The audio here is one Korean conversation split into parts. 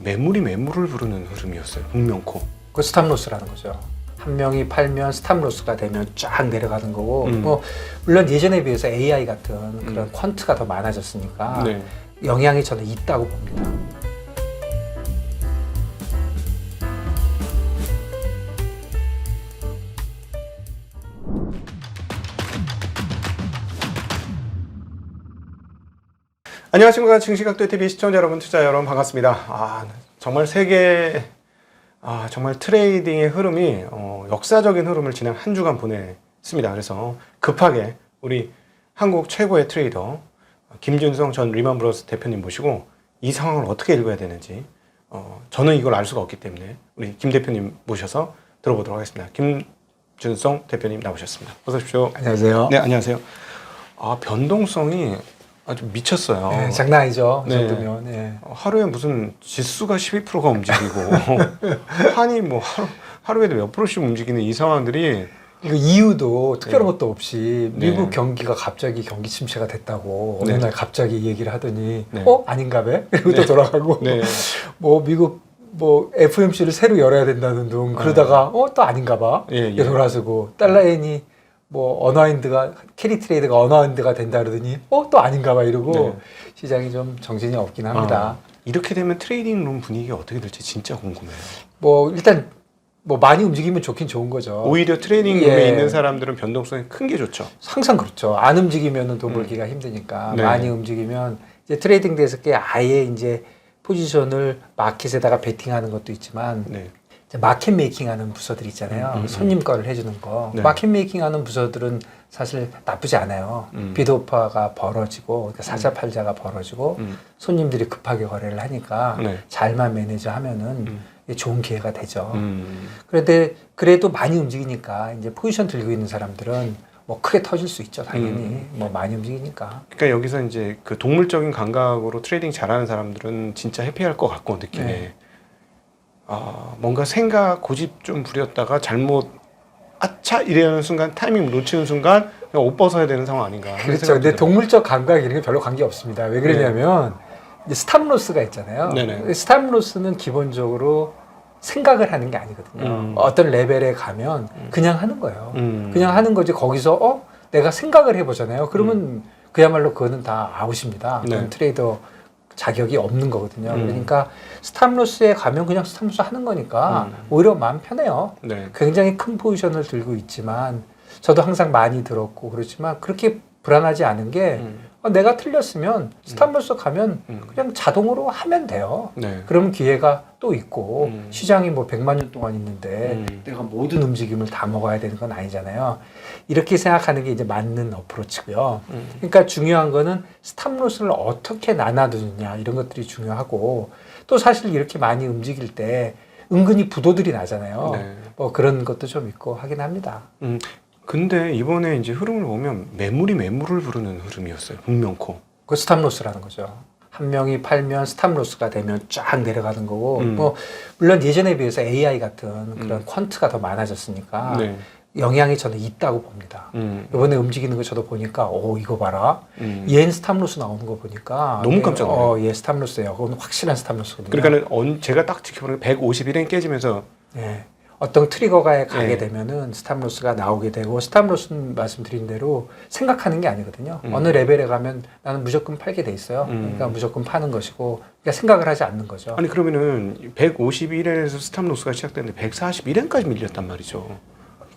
매물이 매물을 부르는 흐름이었어요. 북명코. 그 스탑로스라는 거죠. 한 명이 팔면 스탑로스가 되면 쫙 내려가는 거고 뭐 물론 예전에 비해서 AI 같은 그런 퀀트가 더 많아졌으니까 네. 영향이 저는 있다고 봅니다. 안녕하십니까. 증시각도 TV 시청자 여러분, 투자 여러분 반갑습니다. 정말 세계 정말 트레이딩의 흐름이 역사적인 흐름을 지난 한 주간 보냈습니다. 그래서 급하게 우리 한국 최고의 트레이더 김준성 전 리만브러스 대표님 모시고 이 상황을 어떻게 읽어야 되는지 저는 이걸 알 수가 없기 때문에 우리 김 대표님 모셔서 들어보도록 하겠습니다. 김준성 대표님 나오셨습니다. 어서 오십시오. 안녕하세요. 네, 안녕하세요. 변동성이 아주 미쳤어요. 네, 장난 아니죠. 이 네. 정도면. 네. 하루에 무슨 지수가 12%가 움직이고 환이 뭐 하루에도 몇 프로씩 움직이는 이 상황들이 그 이유도 특별한 것도 없이 네. 미국 경기가 갑자기 경기 침체가 됐다고 어느 네. 날 갑자기 얘기를 하더니 네. 아닌가 봐? 그리고 또 네. 돌아가고 네. 뭐 미국 뭐 FMC를 새로 열어야 된다는 둥 그러다가 또 아닌가 봐? 예, 예. 돌아서고 달러엔이 뭐 언어인드가 캐리 트레이드가 언어인드가 된다 그러더니 또 아닌가 봐 이러고 네. 시장이 좀 정신이 없긴 합니다. 이렇게 되면 트레이딩 룸 분위기가 어떻게 될지 진짜 궁금해요. 뭐 일단 뭐 많이 움직이면 좋긴 좋은 거죠. 오히려 트레이딩 룸에 예. 있는 사람들은 변동성이 큰 게 좋죠. 항상 그렇죠. 안 움직이면은 돈 벌기가 힘드니까 네. 많이 움직이면 이제 트레이딩 데스크에 아예 이제 포지션을 마켓에다가 베팅하는 것도 있지만 네. 이제 마켓 메이킹하는 부서들 있잖아요. 손님 거를 해주는 거. 네. 마켓 메이킹하는 부서들은 사실 나쁘지 않아요. 비드오파가 벌어지고 그러니까 사자 팔자가 벌어지고 손님들이 급하게 거래를 하니까 네. 잘만 매니저하면은 좋은 기회가 되죠. 음. 그런데 그래도 많이 움직이니까 이제 포지션 들고 있는 사람들은 뭐 크게 터질 수 있죠, 당연히. 뭐 많이 움직이니까. 그러니까 여기서 이제 그 동물적인 감각으로 트레이딩 잘하는 사람들은 진짜 해피할 것 같고 느낌에 네. 뭔가 생각 고집 좀 부렸다가 잘못 아차 이러는 순간 타이밍 놓치는 순간 그냥 옷 벗어야 되는 상황 아닌가. 하는 그렇죠. 생각이 근데 들어요. 동물적 감각 이런 게 별로 관계 없습니다. 왜 그러냐면 이제 스탑로스가 있잖아요. 네네. 스탑로스는 기본적으로 생각을 하는 게 아니거든요. 어떤 레벨에 가면 그냥 하는 거예요. 그냥 하는 거지. 거기서 내가 생각을 해보잖아요. 그러면 그야말로 그거는 다 아웃입니다. 네. 그건 트레이더 자격이 없는 거거든요. 그러니까 스탑로스에 가면 그냥 스탑로스 하는 거니까 오히려 마음 편해요. 네. 굉장히 큰 포지션을 들고 있지만 저도 항상 많이 들었고 그렇지만 그렇게 불안하지 않은 게 내가 틀렸으면 스탑로스 가면 그냥 자동으로 하면 돼요. 네. 그러면 기회가 또 있고 시장이 뭐 100만 년 동안 있는데 내가 모든 움직임을 다 먹어야 되는 건 아니잖아요. 이렇게 생각하는 게 이제 맞는 어프로치고요. 그러니까 중요한 거는 스탑로스를 어떻게 나눠두느냐 이런 것들이 중요하고 또 사실 이렇게 많이 움직일 때 은근히 부도들이 나잖아요. 네. 뭐 그런 것도 좀 있고 하긴 합니다. 근데 이번에 이제 흐름을 보면 매물이 매물을 부르는 흐름이었어요. 북명코. 그 스탑로스라는 거죠. 한 명이 팔면 스탑로스가 되면 쫙 내려가는 거고 뭐 물론 예전에 비해서 AI 같은 그런 퀀트가 더 많아졌으니까 네. 영향이 저는 있다고 봅니다. 이번에 움직이는 거 저도 보니까 이거 봐라. 얘는 스탑로스 나오는 거 보니까 너무 깜짝 놀라요. 얘 스탑로스예요. 그건 확실한 스탑로스거든요. 그러니까는 제가 딱 지켜보는 게 151엔 깨지면서 네. 어떤 트리거가 가게 네. 되면은 스탑로스가 나오게 되고 스탑로스는 말씀드린 대로 생각하는 게 아니거든요. 어느 레벨에 가면 나는 무조건 팔게 돼 있어요. 그러니까 무조건 파는 것이고 그러니까 생각을 하지 않는 거죠. 아니 그러면은 151엔에서 스탑로스가 시작됐는데 141엔까지 밀렸단 말이죠.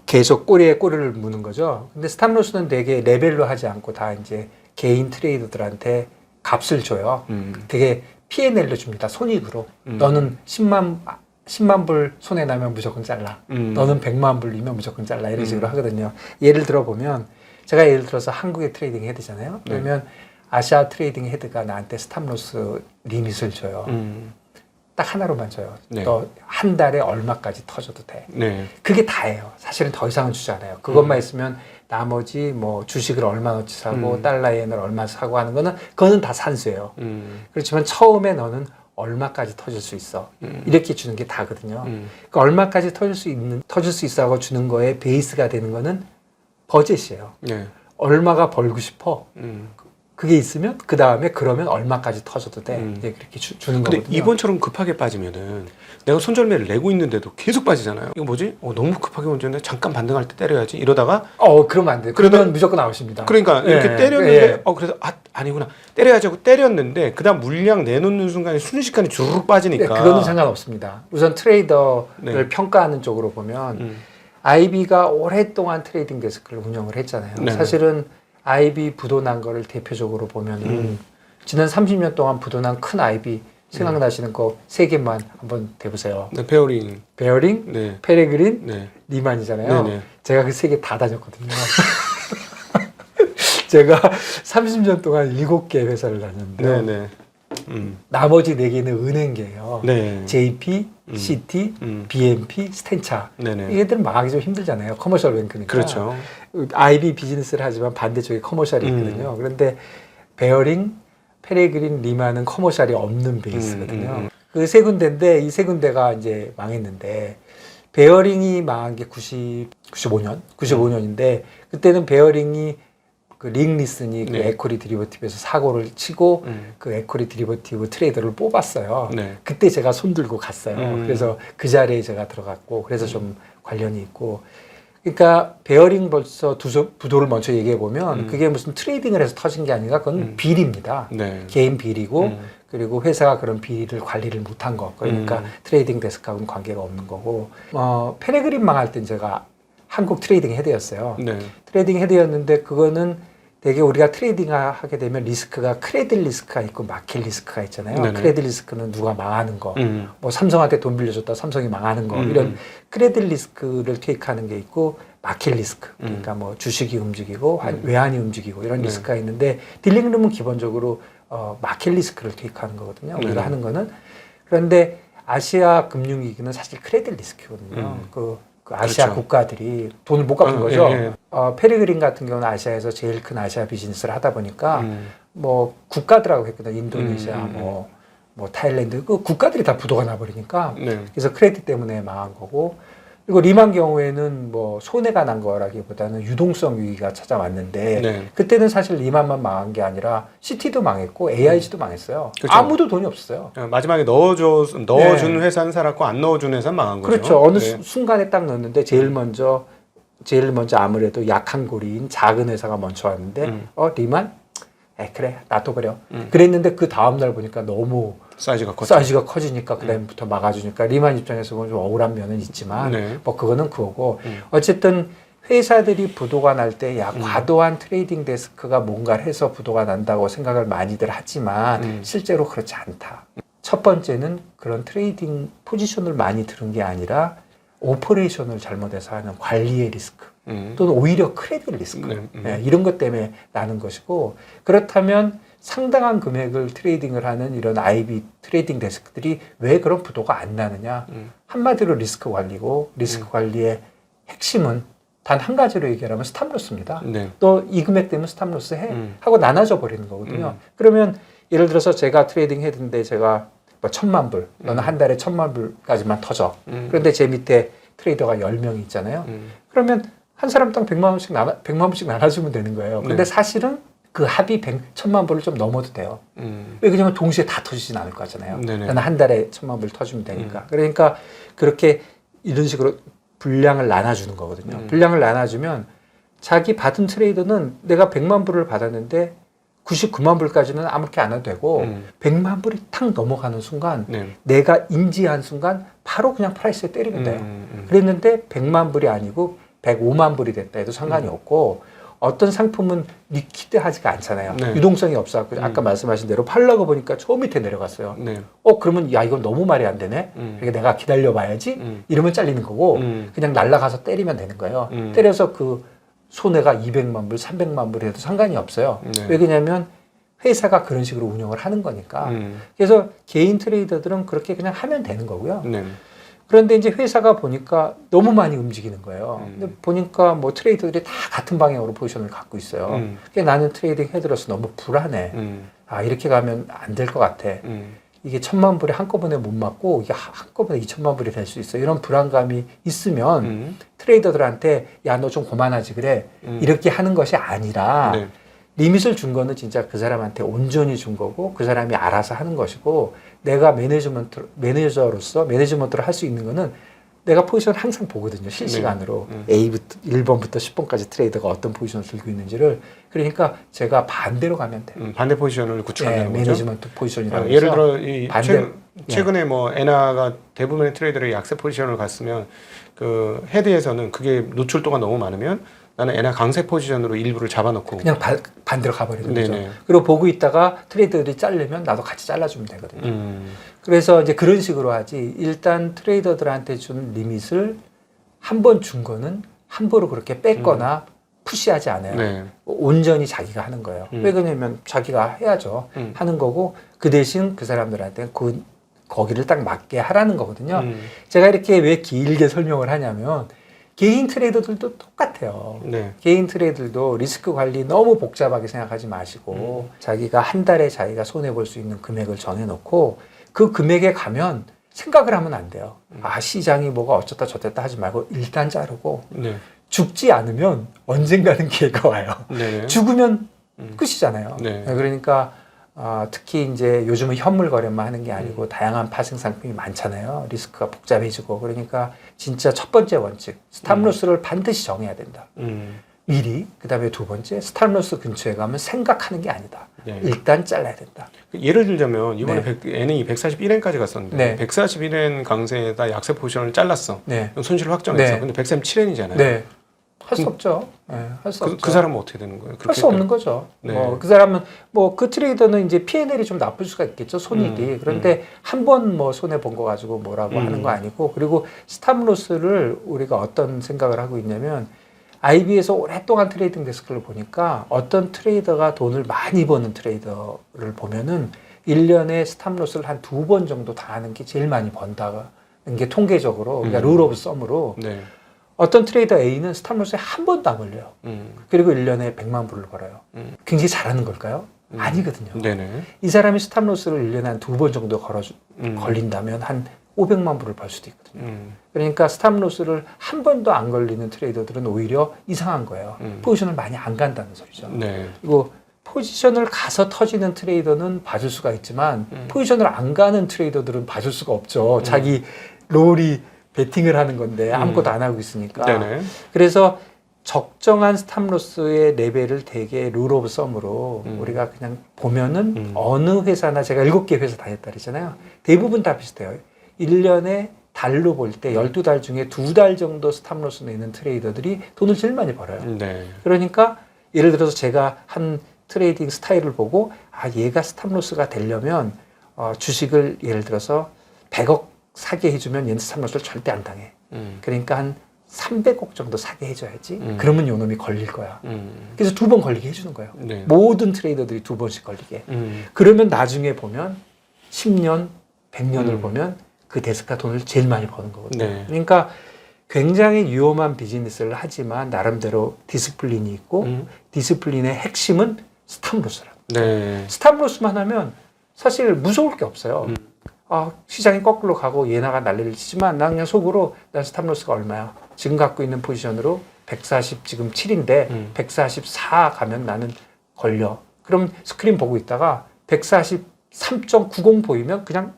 계속 꼬리에 꼬리를 무는 거죠. 근데 스탑로스는 되게 레벨로 하지 않고 다 이제 개인 트레이더들한테 값을 줘요. 되게 P&L로 줍니다. 손익으로. 너는 10만 불 손해 나면 무조건 잘라. 너는 100만 불이면 무조건 잘라. 이런 식으로 하거든요. 예를 들어 보면 제가 예를 들어서 한국의 트레이딩 헤드잖아요. 그러면 아시아 트레이딩 헤드가 나한테 스탑로스 리밋을 줘요. 딱 하나로만 줘요. 네. 너 한 달에 얼마까지 터져도 돼. 네. 그게 다예요. 사실은 더 이상은 주지 않아요. 그것만 있으면 나머지 뭐 주식을 얼마어치 사고 달러엔을 얼마 사고 하는 거는 그거는 다 산수예요. 그렇지만 처음에 너는 얼마까지 터질 수 있어. 이렇게 주는 게 다거든요. 그러니까 얼마까지 터질 수 있어 하고 주는 거에 베이스가 되는 거는 버젯이에요. 네. 얼마가 벌고 싶어. 그게 있으면 그 다음에 그러면 얼마까지 터져도 돼. 이제 그렇게 주는 근데 거거든요. 이번처럼 급하게 빠지면은 내가 손절매를 내고 있는데도 계속 빠지잖아요. 이거 뭐지? 너무 급하게 얹었는데 잠깐 반등할 때 때려야지 이러다가 그러면 안 돼. 그러면 무조건 아웃입니다. 그러니까 이렇게 예, 때렸는데 예. 그래서 아니구나 때려야지 하고 때렸는데 그다음 물량 내놓는 순간에 순식간에 주르륵 네, 빠지니까 그거는 상관없습니다. 우선 트레이더를 네. 평가하는 쪽으로 보면 IB가 오랫동안 트레이딩 데스크를 운영을 했잖아요. 네. 사실은 IB 부도난 거를 대표적으로 보면은 지난 30년 동안 부도난 큰 IB 생각나시는 거 세 개만 한번 대보세요. 네, 베어링 베어링, 네. 페레그린, 네. 리만이잖아요. 네네. 제가 그 세 개 다 다녔거든요. 제가 30년 동안 7개 회사를 다녔는데 네네. 나머지 4개는 은행계예요. 네. JP, CT, BNP, 스탠차. 네네. 얘들은 망하기 좀 힘들잖아요. 커머셜 뱅크니까. 그렇죠. IB 비즈니스를 하지만 반대쪽에 커머셜이 있거든요. 그런데 베어링, 페레그린, 리만은 커머셜이 없는 베이스거든요. 그 세 군데인데 이 세 군데가 이제 망했는데 베어링이 망한 게 95년인데 그때는 베어링이 그 링리슨이 그 네. 에코리 드리버티브에서 사고를 치고 그 에코리 드리버티브 트레이더를 뽑았어요. 네. 그때 제가 손 들고 갔어요. 그래서 그 자리에 제가 들어갔고 그래서 좀 관련이 있고 그러니까 베어링 벌써 부도를 먼저 얘기해 보면 그게 무슨 트레이딩을 해서 터진 게 아니라 그건 비리입니다. 네. 개인 비리고 그리고 회사가 그런 비리를 관리를 못한 거 그러니까 트레이딩 데스크하고는 관계가 없는 거고 페레그린 망할 땐 제가 한국 트레이딩 헤드였어요. 네. 트레이딩 헤드였는데 그거는 되게 우리가 트레이딩 하게 되면 리스크가 크레딧 리스크가 있고 마켓 리스크가 있잖아요. 네네. 크레딧 리스크는 누가 망하는 거, 뭐 삼성한테 돈 빌려줬다 삼성이 망하는 거 이런 크레딧 리스크를 테이크하는 게 있고 마켓 리스크 그러니까 뭐 주식이 움직이고 외환이 움직이고 이런 네. 리스크가 있는데 딜링룸은 기본적으로 마켓 리스크를 테이크하는 거거든요. 우리가 네네. 하는 거는 그런데 아시아 금융위기는 사실 크레딧 리스크거든요. 그 아시아 그렇죠. 국가들이 돈을 못 갚은 거죠. 예, 예. 페레그린 같은 경우는 아시아에서 제일 큰 아시아 비즈니스를 하다 보니까 뭐 국가들하고 했거든요. 인도네시아, 뭐 타일랜드 그 국가들이 다 부도가 나버리니까 네. 그래서 크레딧 때문에 망한 거고 그리고 리만 경우에는 뭐 손해가 난 거라기보다는 유동성 위기가 찾아왔는데 네. 그때는 사실 리만만 망한 게 아니라 CT도 망했고 AIG도 망했어요. 그렇죠. 아무도 돈이 없었어요. 마지막에 넣어준 회사는 살았고 안 넣어준 회사는 망한 거죠. 그렇죠. 어느 네. 순간에 딱 넣었는데 제일 먼저 아무래도 약한 고리인 작은 회사가 먼저 왔는데 리만? 그래 나도 그래요. 그랬는데 그 다음날 보니까 너무 사이즈가 컸죠. 사이즈가 커지니까 그다음부터 막아주니까 리만 입장에서 보면 좀 억울한 면은 있지만 네. 뭐 그거는 그거고 어쨌든 회사들이 부도가 날 때 과도한 트레이딩 데스크가 뭔가를 해서 부도가 난다고 생각을 많이들 하지만 실제로 그렇지 않다. 첫 번째는 그런 트레이딩 포지션을 많이 들은 게 아니라 오퍼레이션을 잘못해서 하는 관리의 리스크 또는 오히려 크레딧 리스크 이런 것 때문에 나는 것이고 그렇다면 상당한 금액을 트레이딩을 하는 이런 IB 트레이딩 데스크들이 왜 그런 부도가 안 나느냐 한마디로 리스크 관리고 리스크 관리의 핵심은 단 한 가지로 얘기하면 스탑로스입니다. 네. 또 이 금액 되면 스탑로스 해 하고 나눠져 버리는 거거든요. 그러면 예를 들어서 제가 트레이딩 했는데 제가 뭐 1,000만 불 너는 한 달에 1,000만 불까지만 터져. 그런데 제 밑에 트레이더가 10명이 있잖아요. 그러면 한 사람당 100만 원씩 나눠주면 되는 거예요. 근데 네. 사실은 그 합이 1,000만 불을 좀 넘어도 돼요. 왜 그러냐면 동시에 다 터지진 않을 거잖아요. 네네. 나는 한 달에 1,000만 불 터주면 되니까. 그러니까 그렇게 이런 식으로 분량을 나눠주는 거거든요. 분량을 나눠주면 자기 받은 트레이더는 내가 100만 불을 받았는데 99만 불까지는 아무렇게 안 해도 되고 100만 불이 탁 넘어가는 순간 네. 내가 인지한 순간 바로 그냥 프라이스에 때리면 돼요. 그랬는데 100만 불이 아니고 105만 불이 됐다 해도 상관이 없고 어떤 상품은 리퀴드하지가 않잖아요. 네. 유동성이 없어갖고 아까 말씀하신 대로 팔려고 보니까 저 밑에 내려갔어요. 네. 그러면 야 이건 너무 말이 안 되네. 그러니까 내가 기다려봐야지. 이러면 잘리는 거고 그냥 날라가서 때리면 되는 거예요. 때려서 그 손해가 200만 불, 300만 불 해도 상관이 없어요. 네. 왜 그러냐면 회사가 그런 식으로 운영을 하는 거니까. 그래서 개인 트레이더들은 그렇게 그냥 하면 되는 거고요. 네. 그런데 이제 회사가 보니까 너무 많이 움직이는 거예요. 근데 보니까 뭐 트레이더들이 다 같은 방향으로 포지션을 갖고 있어요. 그러니까 나는 트레이딩 헤드로서 너무 불안해. 이렇게 가면 안 될 것 같아. 이게 1,000만 불에 한꺼번에 못 맞고 이게 한꺼번에 2,000만 불이 될 수 있어. 이런 불안감이 있으면 트레이더들한테 야, 너 좀 그만하지 그래. 이렇게 하는 것이 아니라 네. 리밋을 준 거는 진짜 그 사람한테 온전히 준 거고 그 사람이 알아서 하는 것이고 내가 매니지먼트를 할 수 있는 거는 내가 포지션을 항상 보거든요. 실시간으로. A부터 1번부터 10번까지 트레이더가 어떤 포지션을 들고 있는지를. 그러니까 제가 반대로 가면 돼요. 반대 포지션을 구축한다는 거죠. 매니지먼트 포지션이라고 해서 예를 들어 이 반대- 최근에 뭐 에나가 대부분의 트레이더들이 약세 포지션을 갔으면 그 헤드에서는 그게 노출도가 너무 많으면 나는 에나 강세 포지션으로 일부를 잡아놓고 그냥 반대로 가버리는 거죠. 네네. 그리고 보고 있다가 트레이더들이 자르면 나도 같이 잘라주면 되거든요. 그래서 이제 그런 식으로 하지. 일단 트레이더들한테 준 리밋을 한 번 준 거는 함부로 그렇게 뺐거나 푸시하지 않아요. 네. 온전히 자기가 하는 거예요. 왜 그러냐면 자기가 해야죠. 하는 거고 그 대신 그 사람들한테 거기를 딱 맞게 하라는 거거든요. 제가 이렇게 왜 길게 설명을 하냐면 개인 트레이더들도 똑같아요. 네. 개인 트레이더들도 리스크 관리 너무 복잡하게 생각하지 마시고 자기가 한 달에 자기가 손해볼 수 있는 금액을 정해놓고 그 금액에 가면 생각을 하면 안 돼요. 아 시장이 뭐가 어쩌다 저쩌다 하지 말고 일단 자르고 네. 죽지 않으면 언젠가는 기회가 와요. 네. 죽으면 끝이잖아요. 네. 그러니까 특히 이제 요즘은 현물 거래만 하는 게 아니고 다양한 파생 상품이 많잖아요. 리스크가 복잡해지고 그러니까 진짜 첫 번째 원칙 스탑로스를 반드시 정해야 된다. 미리 그다음에 두 번째 스탑로스 근처에 가면 생각하는 게 아니다. 네. 일단 잘라야 된다. 예를 들자면 이번에 네. NA 141엔까지 갔었는데 네. 141엔 강세에다 약세 포지션을 잘랐어. 네. 손실을 확정했어. 네. 근데 137엔이잖아요. 네. 할 수 없죠. 네, 할 수 없죠. 그 사람은 어떻게 되는 거예요? 할 수 없는 거죠. 네. 그 사람은 그 트레이더는 이제 P&L이 좀 나쁠 수가 있겠죠. 손익이. 그런데 한 번 손해 본 거 가지고 뭐라고 하는 거 아니고 그리고 스탑로스를 우리가 어떤 생각을 하고 있냐면 IB에서 오랫동안 트레이딩 데스크를 보니까 어떤 트레이더가 돈을 많이 버는 트레이더를 보면은 1년에 스탑로스를 한 2번 정도 다 하는 게 제일 많이 번다는 게 통계적으로 그러니까 룰 오브 썸으로 네. 어떤 트레이더 A는 스탑로스에 한 번도 안 걸려요. 그리고 1년에 100만 불을 걸어요. 굉장히 잘하는 걸까요? 아니거든요. 네네. 이 사람이 스탑로스를 1년에 한 2번 정도 걸린다면 한 500만 불을 벌 수도 있거든요. 그러니까 스탑로스를 한 번도 안 걸리는 트레이더들은 오히려 이상한 거예요. 포지션을 많이 안 간다는 소리죠. 네. 그리고 포지션을 가서 터지는 트레이더는 봐줄 수가 있지만 포지션을 안 가는 트레이더들은 봐줄 수가 없죠. 자기 롤이 베팅을 하는 건데 아무것도 안 하고 있으니까. 네네. 그래서 적정한 스탑로스의 레벨을 되게 룰 오브 썸으로 우리가 그냥 보면은 어느 회사나 제가 7개 회사 다녔다 그랬잖아요. 대부분 다 비슷해요. 1년에 달로 볼 때 12달 중에 2달 정도 스탑로스 내는 트레이더들이 돈을 제일 많이 벌어요. 네. 그러니까 예를 들어서 제가 한 트레이딩 스타일을 보고 얘가 스탑로스가 되려면 주식을 예를 들어서 100억 사게 해주면 얘는 스탑로스를 절대 안 당해. 그러니까 한 300억 정도 사게 해줘야지. 그러면 요놈이 걸릴 거야. 그래서 2번 걸리게 해주는 거예요. 네. 모든 트레이더들이 2번씩 걸리게. 그러면 나중에 보면 10년, 100년을 보면 그 데스크가 돈을 제일 많이 버는 거거든요. 네. 그러니까 굉장히 위험한 비즈니스를 하지만 나름대로 디스플린이 있고 디스플린의 핵심은 스탑로스라. 네. 스탑로스만 하면 사실 무서울 게 없어요. 시장이 거꾸로 가고 예나가 난리를 치지만 난 그냥 속으로 난 스탑로스가 얼마야. 지금 갖고 있는 포지션으로 140 지금 7인데 144 가면 나는 걸려. 그럼 스크린 보고 있다가 143.90 보이면 그냥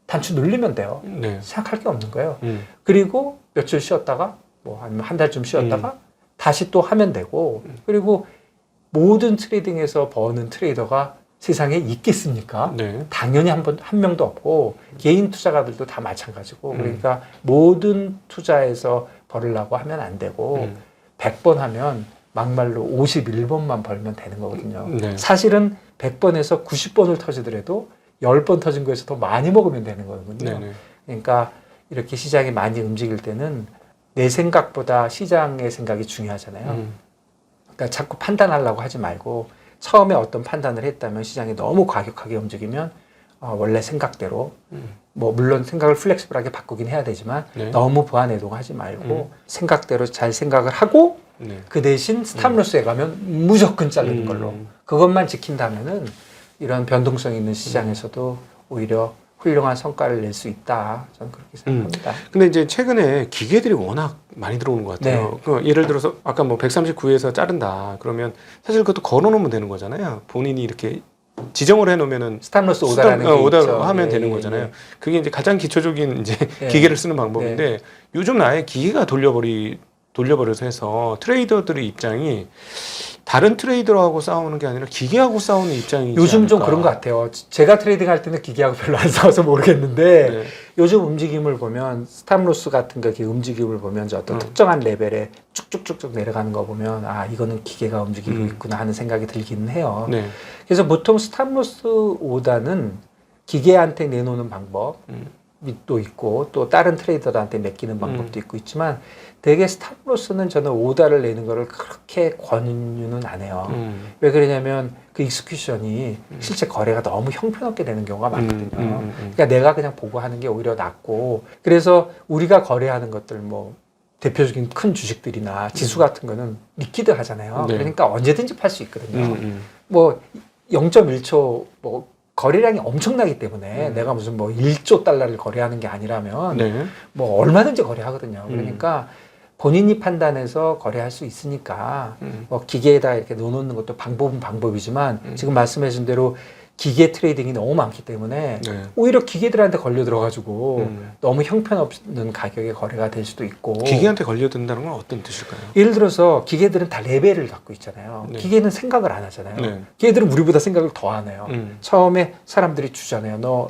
단추 누르면 돼요. 네. 생각할 게 없는 거예요. 그리고 며칠 쉬었다가 아니면 한 달쯤 쉬었다가 다시 또 하면 되고 그리고 모든 트레이딩에서 버는 트레이더가 세상에 있겠습니까? 네. 당연히 한 명도 없고 개인 투자가들도 다 마찬가지고 그러니까 모든 투자에서 벌으려고 하면 안 되고 100번 하면 막말로 51번만 벌면 되는 거거든요. 네. 사실은 100번에서 90번을 터지더라도 10번 터진 거에서 더 많이 먹으면 되는 거거든요. 네네. 그러니까 이렇게 시장이 많이 움직일 때는 내 생각보다 시장의 생각이 중요하잖아요. 그러니까 자꾸 판단하려고 하지 말고 처음에 어떤 판단을 했다면 시장이 너무 과격하게 움직이면 원래 생각대로 물론 생각을 플렉시블하게 바꾸긴 해야 되지만 네. 너무 부안해동하지 말고 생각대로 잘 생각을 하고 네. 그 대신 스탑로스에 가면 무조건 자르는 걸로 그것만 지킨다면은 이런 변동성 있는 시장에서도 오히려 훌륭한 성과를 낼 수 있다. 저는 그렇게 생각합니다. 근데 이제 최근에 기계들이 워낙 많이 들어오는 것 같아요. 그 예를 들어서 아까 뭐 139에서 자른다 그러면 사실 그것도 걸어놓으면 되는 거잖아요. 본인이 이렇게 지정을 해놓으면은 스탑로스 오다라는 게 오다 있죠. 하면 예, 되는 예, 거잖아요. 예. 그게 이제 가장 기초적인 이제 예. 기계를 쓰는 방법인데 요즘 아예 기계가 돌려버려서 해서 트레이더들의 입장이 다른 트레이더하고 싸우는 게 아니라 기계하고 싸우는 입장이지 요즘 좀 않을까. 그런 것 같아요. 제가 트레이딩 할 때는 기계하고 별로 안 싸워서 모르겠는데 네. 요즘 움직임을 보면 스탑로스 같은 거 이렇게 움직임을 보면 저 어떤 특정한 레벨에 쭉쭉쭉쭉 내려가는 거 보면 아 이거는 기계가 움직이고 있구나 하는 생각이 들기는 해요. 네. 그래서 보통 스탑로스 오다는 기계한테 내놓는 방법도 있고 또 다른 트레이더들한테 맡기는 방법도 있고 있지만 되게 스탑로스는 저는 오다를 내는 거를 그렇게 권유는 안 해요. 왜 그러냐면 그 익스큐션이 실제 거래가 너무 형편없게 되는 경우가 많거든요. 그러니까 내가 그냥 보고 하는 게 오히려 낫고 그래서 우리가 거래하는 것들 뭐 대표적인 큰 주식들이나 지수 같은 거는 리퀴드 하잖아요. 네. 그러니까 언제든지 팔 수 있거든요. 뭐 0.1초 뭐 거래량이 엄청나기 때문에 내가 무슨 뭐 1조 달러를 거래하는 게 아니라면 네. 뭐 얼마든지 거래하거든요. 그러니까 본인이 판단해서 거래할 수 있으니까 뭐 기계에다 이렇게 넣어놓는 것도 방법은 방법이지만 지금 말씀하신 대로 기계 트레이딩이 너무 많기 때문에 네. 오히려 기계들한테 걸려 들어가지고 너무 형편없는 가격에 거래가 될 수도 있고 기계한테 걸려든다는 건 어떤 뜻일까요? 예를 들어서 기계들은 다 레벨을 갖고 있잖아요. 네. 기계는 생각을 안 하잖아요. 네. 기계들은 우리보다 생각을 더 안 해요. 처음에 사람들이 주잖아요. 너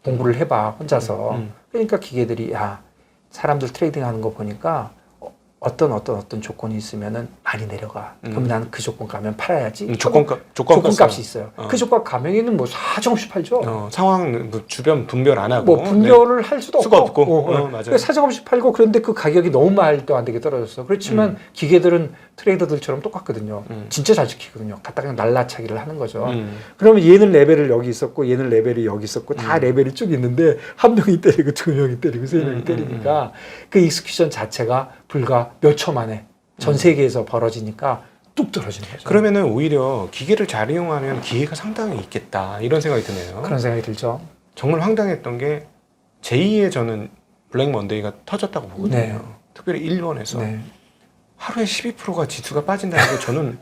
공부를 해봐 혼자서. 그러니까 기계들이 야 사람들 트레이딩 하는 거 보니까 어떤 조건이 있으면은 많이 내려가. 그럼 나는 그 조건 가면 팔아야지. 조건값이 있어요. 그 조건 가면은 뭐 사정없이 팔죠. 상황 뭐 주변 분별 안 하고 뭐 분별을 할 수도 수가 없고. 없고. 맞아요. 사정없이 팔고 그런데 그 가격이 너무 말도 안 되게 떨어졌어. 그렇지만 기계들은 트레이더들처럼 똑같거든요. 진짜 잘 지키거든요. 갖다 그냥 날라차기를 하는 거죠. 그러면 얘는 레벨을 여기 있었고 얘는 레벨이 여기 있었고 다 레벨이 쭉 있는데 한 명이 때리고 두 명이 때리고 세 명이 때리니까 그 익스큐션 자체가 불과 몇 초 만에 전 세계에서 벌어지니까 뚝 떨어지는 거죠. 그러면은 오히려 기계를 잘 이용하면 기회가 상당히 있겠다 이런 생각이 드네요. 그런 생각이 들죠. 정말 황당했던 게 제2의 저는 블랙 먼데이가 터졌다고 보거든요. 네. 특별히 일본에서 네. 하루에 12%가 지수가 빠진다는 게 저는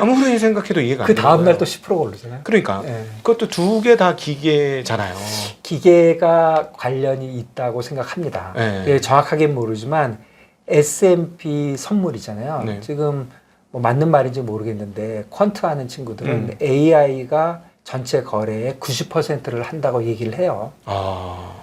아무리 생각해도 이해가 안 그 돼요. 다음 날 또 10%가 오르잖아요. 그러니까 네. 그것도 두 개 다 기계잖아요. 기계가 관련이 있다고 생각합니다. 네. 예, 정확하게 모르지만 S&P 선물이잖아요. 네. 지금 뭐 맞는 말인지 모르겠는데 퀀트 하는 친구들은 AI가 전체 거래의 90%를 한다고 얘기를 해요.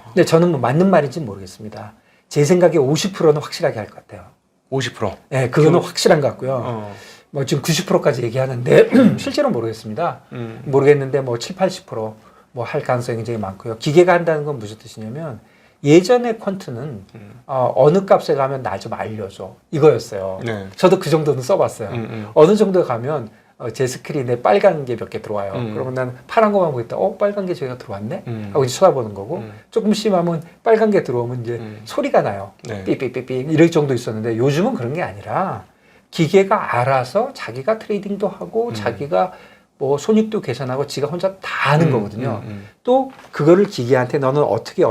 근데 저는 뭐 맞는 말인지 모르겠습니다. 제 생각에 50%는 확실하게 할 것 같아요. 50%. 네, 그거는 확실한 것 같고요. 뭐 지금 90%까지 얘기하는데 실제로 모르겠습니다. 모르겠는데 뭐 7, 80% 뭐 할 가능성이 굉장히 많고요. 기계가 한다는 건 무슨 뜻이냐면 예전에 퀀트는 어느 값에 가면 나 좀 알려줘 이거였어요. 네. 저도 그 정도는 써봤어요. 어느 정도에 가면 제 스크린에 빨간 게 몇 개 들어와요. 그러면 나는 파란 거만 보고 있다. 빨간 게 저기가 들어왔네? 하고 이제 쳐다보는 거고 조금 심하면 빨간 게 들어오면 이제 소리가 나요. 네. 삐삐삐삐 이럴 정도 있었는데 요즘은 그런 게 아니라 기계가 알아서 자기가 트레이딩도 하고 자기가 뭐 손익도 계산하고 지가 혼자 다 하는 거거든요. 또 그거를 기계한테 너는 어떻게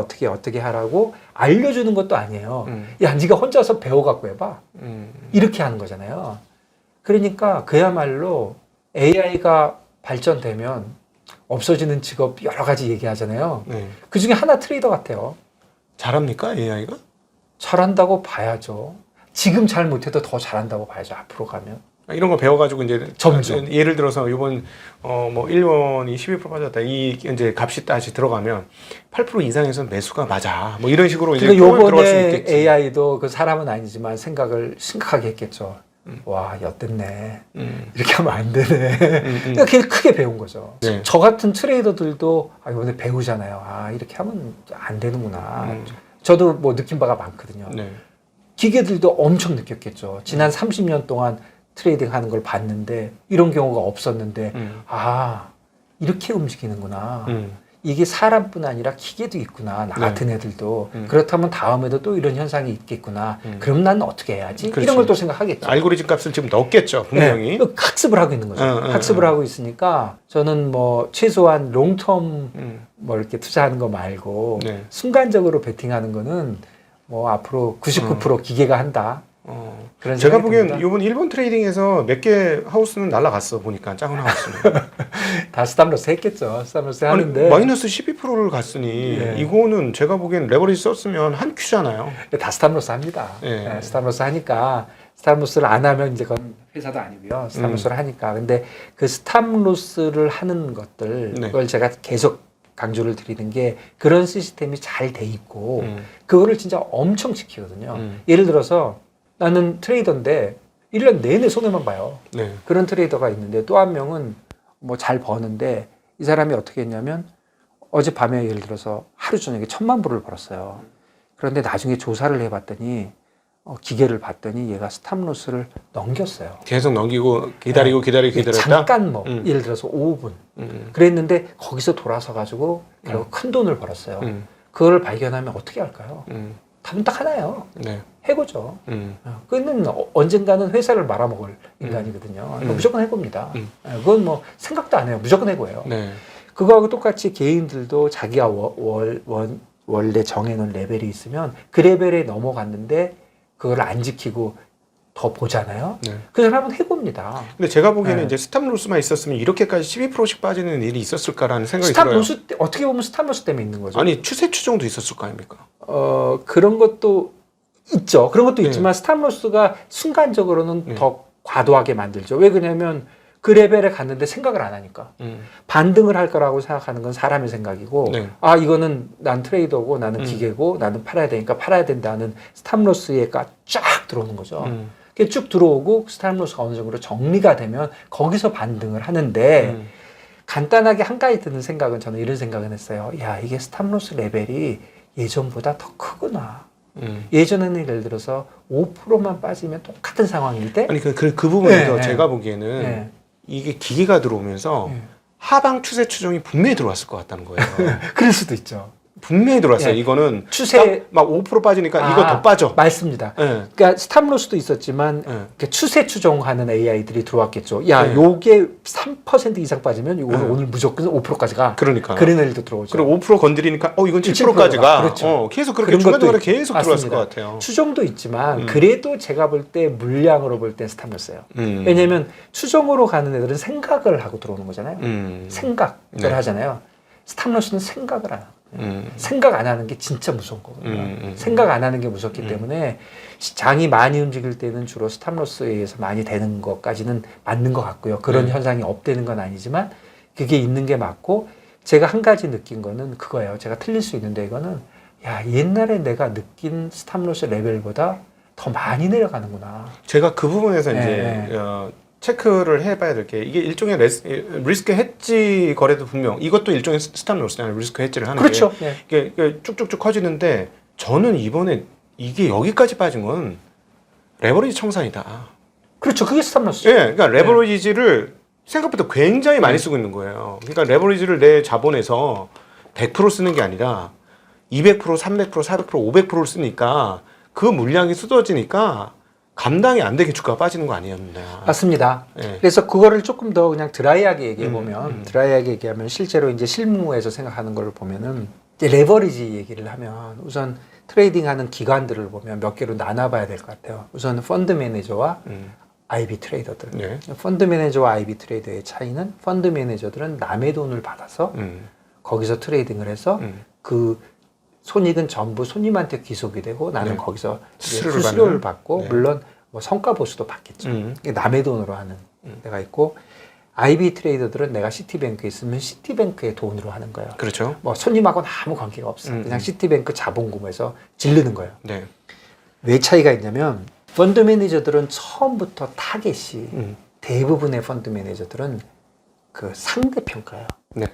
하라고 알려주는 것도 아니에요. 야, 네가 혼자서 배워갖고 해봐. 이렇게 하는 거잖아요. 그러니까 그야말로 AI가 발전되면 없어지는 직업 여러 가지 얘기하잖아요. 네. 그 중에 하나 트레이더 같아요. 잘합니까 AI가? 잘한다고 봐야죠. 지금 잘 못해도 더 잘한다고 봐야죠. 앞으로 가면. 이런 거 배워가지고 이제 점점. 예를 들어서 이번 뭐 1원이 12% 빠졌다 이 이제 값이 다시 들어가면 8% 이상에서는 매수가 맞아 뭐 이런 식으로 이제 그러니까 들어갈 수 요번에 있겠지. AI도 그 사람은 아니지만 생각을 심각하게 했겠죠. 와, 엿됐네. 이렇게 하면 안 되네. 그러니까 걔 크게 배운 거죠. 네. 저 같은 트레이더들도 이번에 배우잖아요. 이렇게 하면 안 되는구나. 저도 뭐 느낀 바가 많거든요. 네. 기계들도 엄청 느꼈겠죠. 지난 30년 동안 트레이딩 하는 걸 봤는데 이런 경우가 없었는데 이렇게 움직이는구나. 이게 사람뿐 아니라 기계도 있구나. 나 네. 같은 애들도. 그렇다면 다음에도 또 이런 현상이 있겠구나. 음. 그럼 나는 어떻게 해야지? 그렇죠. 이런 걸 또 생각하겠죠. 알고리즘 값을 지금 넣겠죠, 분명히. 네, 학습을 하고 있는 거죠. 학습을 하고 있으니까 저는 뭐 최소한 롱텀 뭐 이렇게 투자하는 거 말고 네. 순간적으로 베팅하는 거는 뭐 앞으로 99% 기계가 한다. 그런 제가 생각이 보기엔 듭니다. 이번 일본 트레이딩에서 몇 개 하우스는 날라갔어, 보니까 작은 하우스는. 다 스탑로스 했겠죠. 스탑로스 아니, 하는데 마이너스 12%를 갔으니 예. 이거는 제가 보기엔 레버리지 썼으면 한 큐잖아요. 다 스탑로스 합니다. 예. 네, 스탑로스 하니까 스탑로스를 안 하면 이제 그건 회사도 아니고요. 스탑로스를 하니까. 근데 그 스탑로스를 하는 것들 네. 그걸 제가 계속 강조를 드리는 게 그런 시스템이 잘 돼 있고 음. 그거를 진짜 엄청 지키거든요. 음. 예를 들어서 나는 트레이더인데 1년 내내 손해만 봐요. 네. 그런 트레이더가 있는데 또 한 명은 뭐 잘 버는데 이 사람이 어떻게 했냐면 어젯밤에 예를 들어서 하루 저녁에 1,000만 불을 벌었어요. 그런데 나중에 조사를 해봤더니 기계를 봤더니 얘가 스탑로스를 넘겼어요. 계속 넘기고 기다리고 기다렸다. 잠깐 뭐 예를 들어서 5분 그랬는데 거기서 돌아서 가지고 결국 큰 돈을 벌었어요. 그걸 발견하면 어떻게 할까요? 답은 딱 하나예요. 네. 해고죠. 그는 언젠가는 회사를 말아먹을 인간이거든요. 무조건 해고입니다. 그건 뭐 생각도 안 해요. 무조건 해고예요. 네. 그거하고 똑같이 개인들도 자기가 원래 정해놓은 레벨이 있으면 그 레벨에 넘어갔는데 그걸 안 지키고 더 보잖아요. 네. 그 사람은 해고입니다. 근데 제가 보기에는 네. 이제 스탑로스만 있었으면 이렇게까지 12%씩 빠지는 일이 있었을까라는 생각이 들어요. 스탑로스 어떻게 보면 스탑로스 때문에 있는 거죠. 아니 추세 추종도 있었을 거 아닙니까? 그런 것도 있죠. 그런 것도 네. 있지만 스탑로스가 순간적으로는 네. 더 과도하게 만들죠. 왜 그러냐면 그 레벨에 갔는데 생각을 안 하니까. 반등을 할 거라고 생각하는 건 사람의 생각이고 네. 아 이거는 난 트레이더고 나는 기계고 나는 팔아야 되니까 팔아야 된다는 스탑로스가 쫙 들어오는 거죠. 그게 쭉 들어오고 스탑로스가 어느 정도 정리가 되면 거기서 반등을 하는데 간단하게 한 가지 드는 생각은 저는 이런 생각을 했어요. 야 이게 스탑로스 레벨이 예전보다 더 크구나. 예전에는 예를 들어서 5%만 빠지면 똑같은 상황일 때 아니 그 부분에서 네, 제가 보기에는 네. 이게 기계가 들어오면서 네. 하방 추세 추종이 분명히 들어왔을 것 같다는 거예요. 그럴 수도 있죠. 분명히 들어왔어요. 네. 이거는 추세 막 5% 빠지니까 이거 더 빠져. 맞습니다. 네. 그러니까 스탑로스도 있었지만 네. 이렇게 추세 추종하는 AI들이 들어왔겠죠. 야, 네. 요게 3% 이상 빠지면 이거 네. 오늘 무조건 5%까지 가. 그러니까. 그런 애들도 들어오죠. 그리고 5% 건드리니까 이건 7%까지 가. 그렇죠. 계속 그렇게 그런 것도 중간중간에 계속 들어왔을 맞습니다. 것 같아요. 추종도 있지만 그래도 제가 볼 때 물량으로 볼 때 스탑로스예요. 왜냐하면 추종으로 가는 애들은 생각을 하고 들어오는 거잖아요. 생각을 네. 하잖아요. 스탑로스는 생각을 안 해요. 생각 안 하는 게 진짜 무서운 거거든요. 생각 안 하는 게 무섭기 때문에 장이 많이 움직일 때는 주로 스탑로스에 의해서 많이 되는 것까지는 맞는 것 같고요. 그런 현상이 없대는 건 아니지만 그게 있는 게 맞고 제가 한 가지 느낀 거는 그거예요. 제가 틀릴 수 있는데 이거는 야 옛날에 내가 느낀 스탑로스 레벨보다 더 많이 내려가는구나. 제가 그 부분에서 네. 이제 체크를 해봐야 될 게 이게 일종의 리스크 헤지 거래도 분명 이것도 일종의 스탑로스잖아요. 리스크 헤지를 하는 그렇죠. 게 네. 이게 쭉쭉쭉 커지는데 저는 이번에 이게 여기까지 빠진 건 레버리지 청산이다. 그렇죠. 그게 스탑로스. 예, 그러니까 레버리지를 생각보다 굉장히 많이 쓰고 있는 거예요. 그러니까 레버리지를 내 자본에서 100% 쓰는 게 아니라 200%, 300%, 400%, 500%를 쓰니까 그 물량이 쏟아지니까 감당이 안 되게 주가가 빠지는 거 아니었나. 맞습니다. 예. 그래서 그거를 조금 더 그냥 드라이하게 얘기해 보면 드라이하게 얘기하면 실제로 이제 실무에서 생각하는 걸 보면은 이제 레버리지 얘기를 하면 우선 트레이딩하는 기관들을 보면 몇 개로 나눠봐야 될 것 같아요. 우선 펀드 매니저와 IB 트레이더들. 네. 펀드 매니저와 IB 트레이더의 차이는 펀드 매니저들은 남의 돈을 받아서 거기서 트레이딩을 해서 그 손익은 전부 손님한테 귀속이 되고 나는 네. 거기서 수수료를 수수료를 받고 네. 물론 뭐 성과 보수도 받겠죠. 이게 남의 돈으로 하는 데가 있고 IB 트레이더들은 내가 시티뱅크에 있으면 시티뱅크의 돈으로 하는 거예요. 그렇죠. 뭐 손님하고는 아무 관계가 없어. 그냥 시티뱅크 자본금에서 질르는 거예요. 네. 왜 차이가 있냐면 펀드 매니저들은 처음부터 타겟이 대부분의 펀드 매니저들은 그 상대평가예요. 네.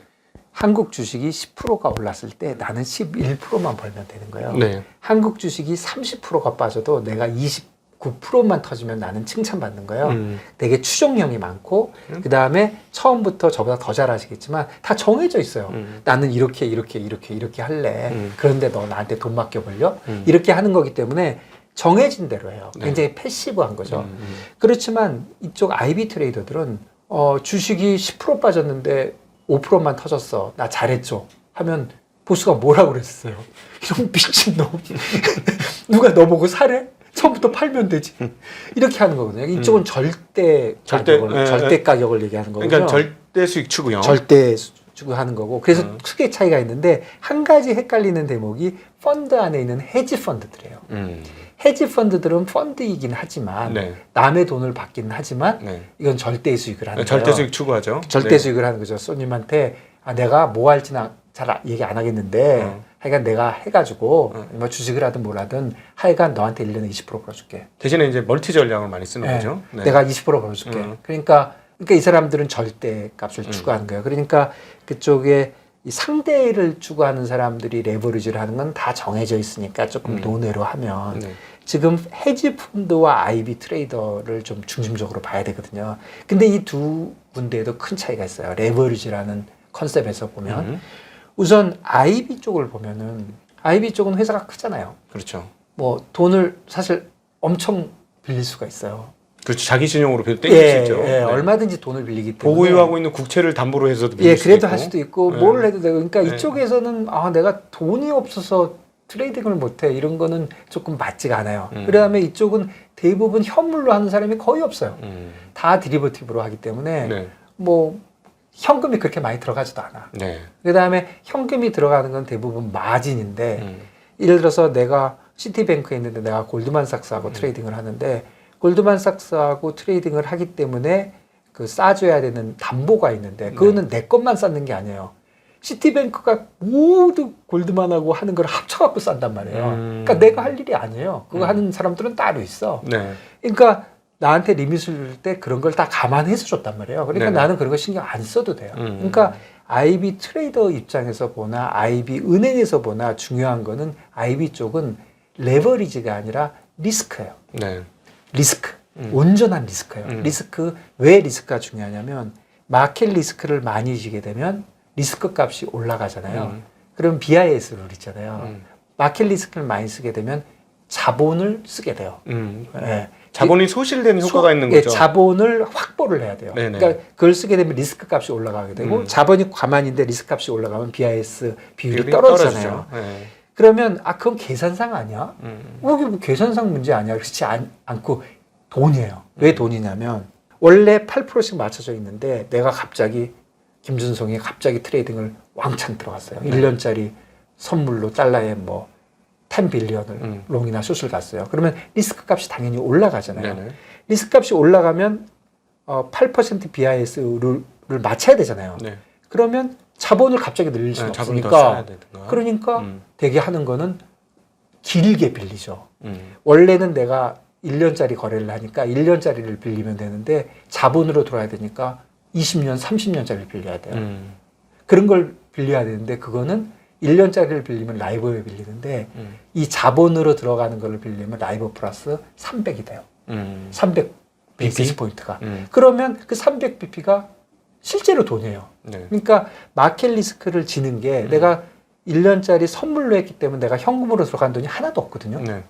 한국 주식이 10%가 올랐을 때 나는 11%만 벌면 되는 거예요. 네. 한국 주식이 30%가 빠져도 내가 29% 9%만 터지면 나는 칭찬받는 거예요. 되게 추종형이 많고 그 다음에 처음부터 저보다 더 잘하시겠지만 다 정해져 있어요. 나는 이렇게 할래. 그런데 너 나한테 돈 맡겨볼려? 이렇게 하는 거기 때문에 정해진 대로 해요. 네. 굉장히 패시브한 거죠. 그렇지만 이쪽 IB 트레이더들은 주식이 10% 빠졌는데 5%만 터졌어. 나 잘했죠. 하면 보스가 뭐라고 그랬어요? 이런 미친놈. 누가 너 보고 사래? 처음부터 팔면 되지. 이렇게 하는 거거든요. 이쪽은 절대 가격을 얘기하는 거거든요. 그러니까 절대 수익 추구형. 절대 추구하는 거고. 그래서 크게 차이가 있는데 한 가지 헷갈리는 대목이 펀드 안에 있는 헤지 펀드들이에요. 헤지 펀드들은 펀드이긴 하지만 네. 남의 돈을 받기는 하지만 네. 이건 절대 수익을 하는 거예요. 절대 수익 추구하죠. 절대 네. 수익을 하는 거죠. 손님한테 내가 뭐 할지는 잘 얘기 안 하겠는데 하여간 내가 해가지고 뭐 주식을 하든 뭘 하든 하여간 너한테 1년에 20% 벌어줄게. 대신에 이제 멀티 전략을 많이 쓰는 네. 거죠. 네. 내가 20% 벌어줄게. 그러니까 이 사람들은 절대 값을 추구하는 거예요. 그러니까 그쪽에 이 상대를 추구하는 사람들이 레버리지를 하는 건 다 정해져 있으니까 조금 논외로 하면 네. 지금 헤지 펀드와 IB 트레이더를 좀 중심적으로 봐야 되거든요. 근데 이 두 군데에도 큰 차이가 있어요. 레버리지라는 컨셉에서 보면 우선 IB 쪽을 보면은 IB 쪽은 회사가 크잖아요. 그렇죠. 뭐 돈을 사실 엄청 빌릴 수가 있어요. 그렇죠. 자기 신용으로 땡길 수 있죠. 네. 얼마든지 돈을 빌리기 때문에 보유하고 있는 국채를 담보로 해서도 빌릴 수도 그래도 있고. 할 수도 있고 네. 뭘 해도 되고 그러니까 네. 이쪽에서는 내가 돈이 없어서 트레이딩을 못해 이런 거는 조금 맞지가 않아요. 그다음에 이쪽은 대부분 현물로 하는 사람이 거의 없어요. 다 디리버티브로 하기 때문에 네. 뭐 현금이 그렇게 많이 들어가지도 않아. 네. 그다음에 현금이 들어가는 건 대부분 마진인데 예를 들어서 내가 시티뱅크에 있는데 내가 골드만삭스하고 트레이딩을 하는데 골드만삭스하고 트레이딩을 하기 때문에 그 싸줘야 되는 담보가 있는데 그거는 내 것만 쌓는 게 아니에요. 시티뱅크가 모두 골드만하고 하는 걸 합쳐갖고 싼단 말이에요. 그러니까 내가 할 일이 아니에요. 그거 하는 사람들은 따로 있어. 네. 그러니까 나한테 리밋을 줄 때 그런 걸 다 감안해서 줬단 말이에요. 그러니까 네네. 나는 그런 거 신경 안 써도 돼요. 그러니까 IB 트레이더 입장에서 보나 IB 은행에서 보나 중요한 거는 IB 쪽은 레버리지가 아니라 리스크예요. 네. 리스크. 온전한 리스크예요. 리스크. 왜 리스크가 중요하냐면 마켓 리스크를 많이 지게 되면 리스크 값이 올라가잖아요. 그럼 BIS 룰 있잖아요. 마켓 리스크를 많이 쓰게 되면 자본을 쓰게 돼요. 예. 자본이 소실되는 효과가 있는 거죠. 자본을 확보를 해야 돼요. 네네. 그러니까 그걸 쓰게 되면 리스크 값이 올라가게 되고 자본이 가만인데 리스크 값이 올라가면 BIS 비율이 떨어지잖아요. 네. 그러면 그건 계산상 아니야? 이게 뭐 계산상 문제 아니야? 그렇지 않고 돈이에요. 왜 돈이냐면 원래 8%씩 맞춰져 있는데 내가 갑자기 김준성이 갑자기 트레이딩을 왕창 들어갔어요. 1년짜리 선물로 달러에 뭐 10 빌리언을 롱이나 숏을 갔어요. 그러면 리스크 값이 당연히 올라가잖아요. 네네. 리스크 값이 올라가면 8% BIS를 맞춰야 되잖아요. 네. 그러면 자본을 갑자기 늘릴 수는 자본을 더 없으니까 써야 되든가. 그러니까 되게 하는 거는 길게 빌리죠. 음. 원래는 내가 1년짜리 거래를 하니까 1년짜리를 빌리면 되는데 자본으로 들어야 되니까 20년, 30년짜리를 빌려야 돼요. 그런 걸 빌려야 되는데 그거는 1년짜리를 빌리면 라이버에 빌리는데 이 자본으로 들어가는 걸 빌리면 라이버 플러스 300이 돼요. 300 베이시스 포인트가. 그러면 그 300bp가 실제로 돈이에요. 네. 그러니까 마켓 리스크를 지는 게 내가 1년짜리 선물로 했기 때문에 내가 현금으로 들어간 돈이 하나도 없거든요. 네.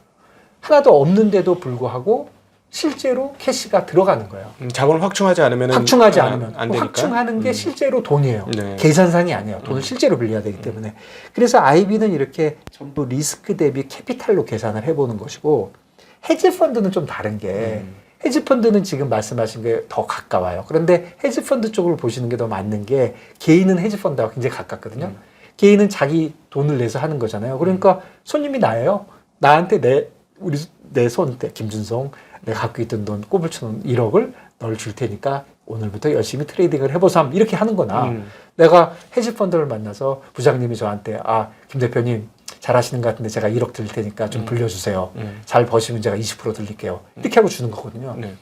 하나도 없는데도 불구하고 실제로 캐시가 들어가는 거예요. 자본을 확충하지 않으면 확충하지 않으면 안 되니까. 확충하는 게 실제로 돈이에요. 네. 계산상이 아니에요. 돈을 실제로 빌려야 되기 때문에. 그래서 IB는 이렇게 전부 리스크 대비 캐피탈로 계산을 해보는 것이고 헤지 펀드는 좀 다른 게 헤지 펀드는 지금 말씀하신 게 더 가까워요. 그런데 헤지 펀드 쪽을 보시는 게 더 맞는 게 개인은 헤지 펀드와 굉장히 가깝거든요. 개인은 자기 돈을 내서 하는 거잖아요. 그러니까 손님이 나예요. 나한테 내 손때 김준성 내가 갖고 있던 돈 꼽을 쳐놓은 1억을 널 줄 테니까 오늘부터 열심히 트레이딩을 해보삼 이렇게 하는 거나 내가 헤지펀드를 만나서 부장님이 저한테 김 대표님 잘하시는 것 같은데 제가 1억 드릴 테니까 좀 불려주세요. 잘 버시면 제가 20% 드릴게요. 이렇게 하고 주는 거거든요. 네.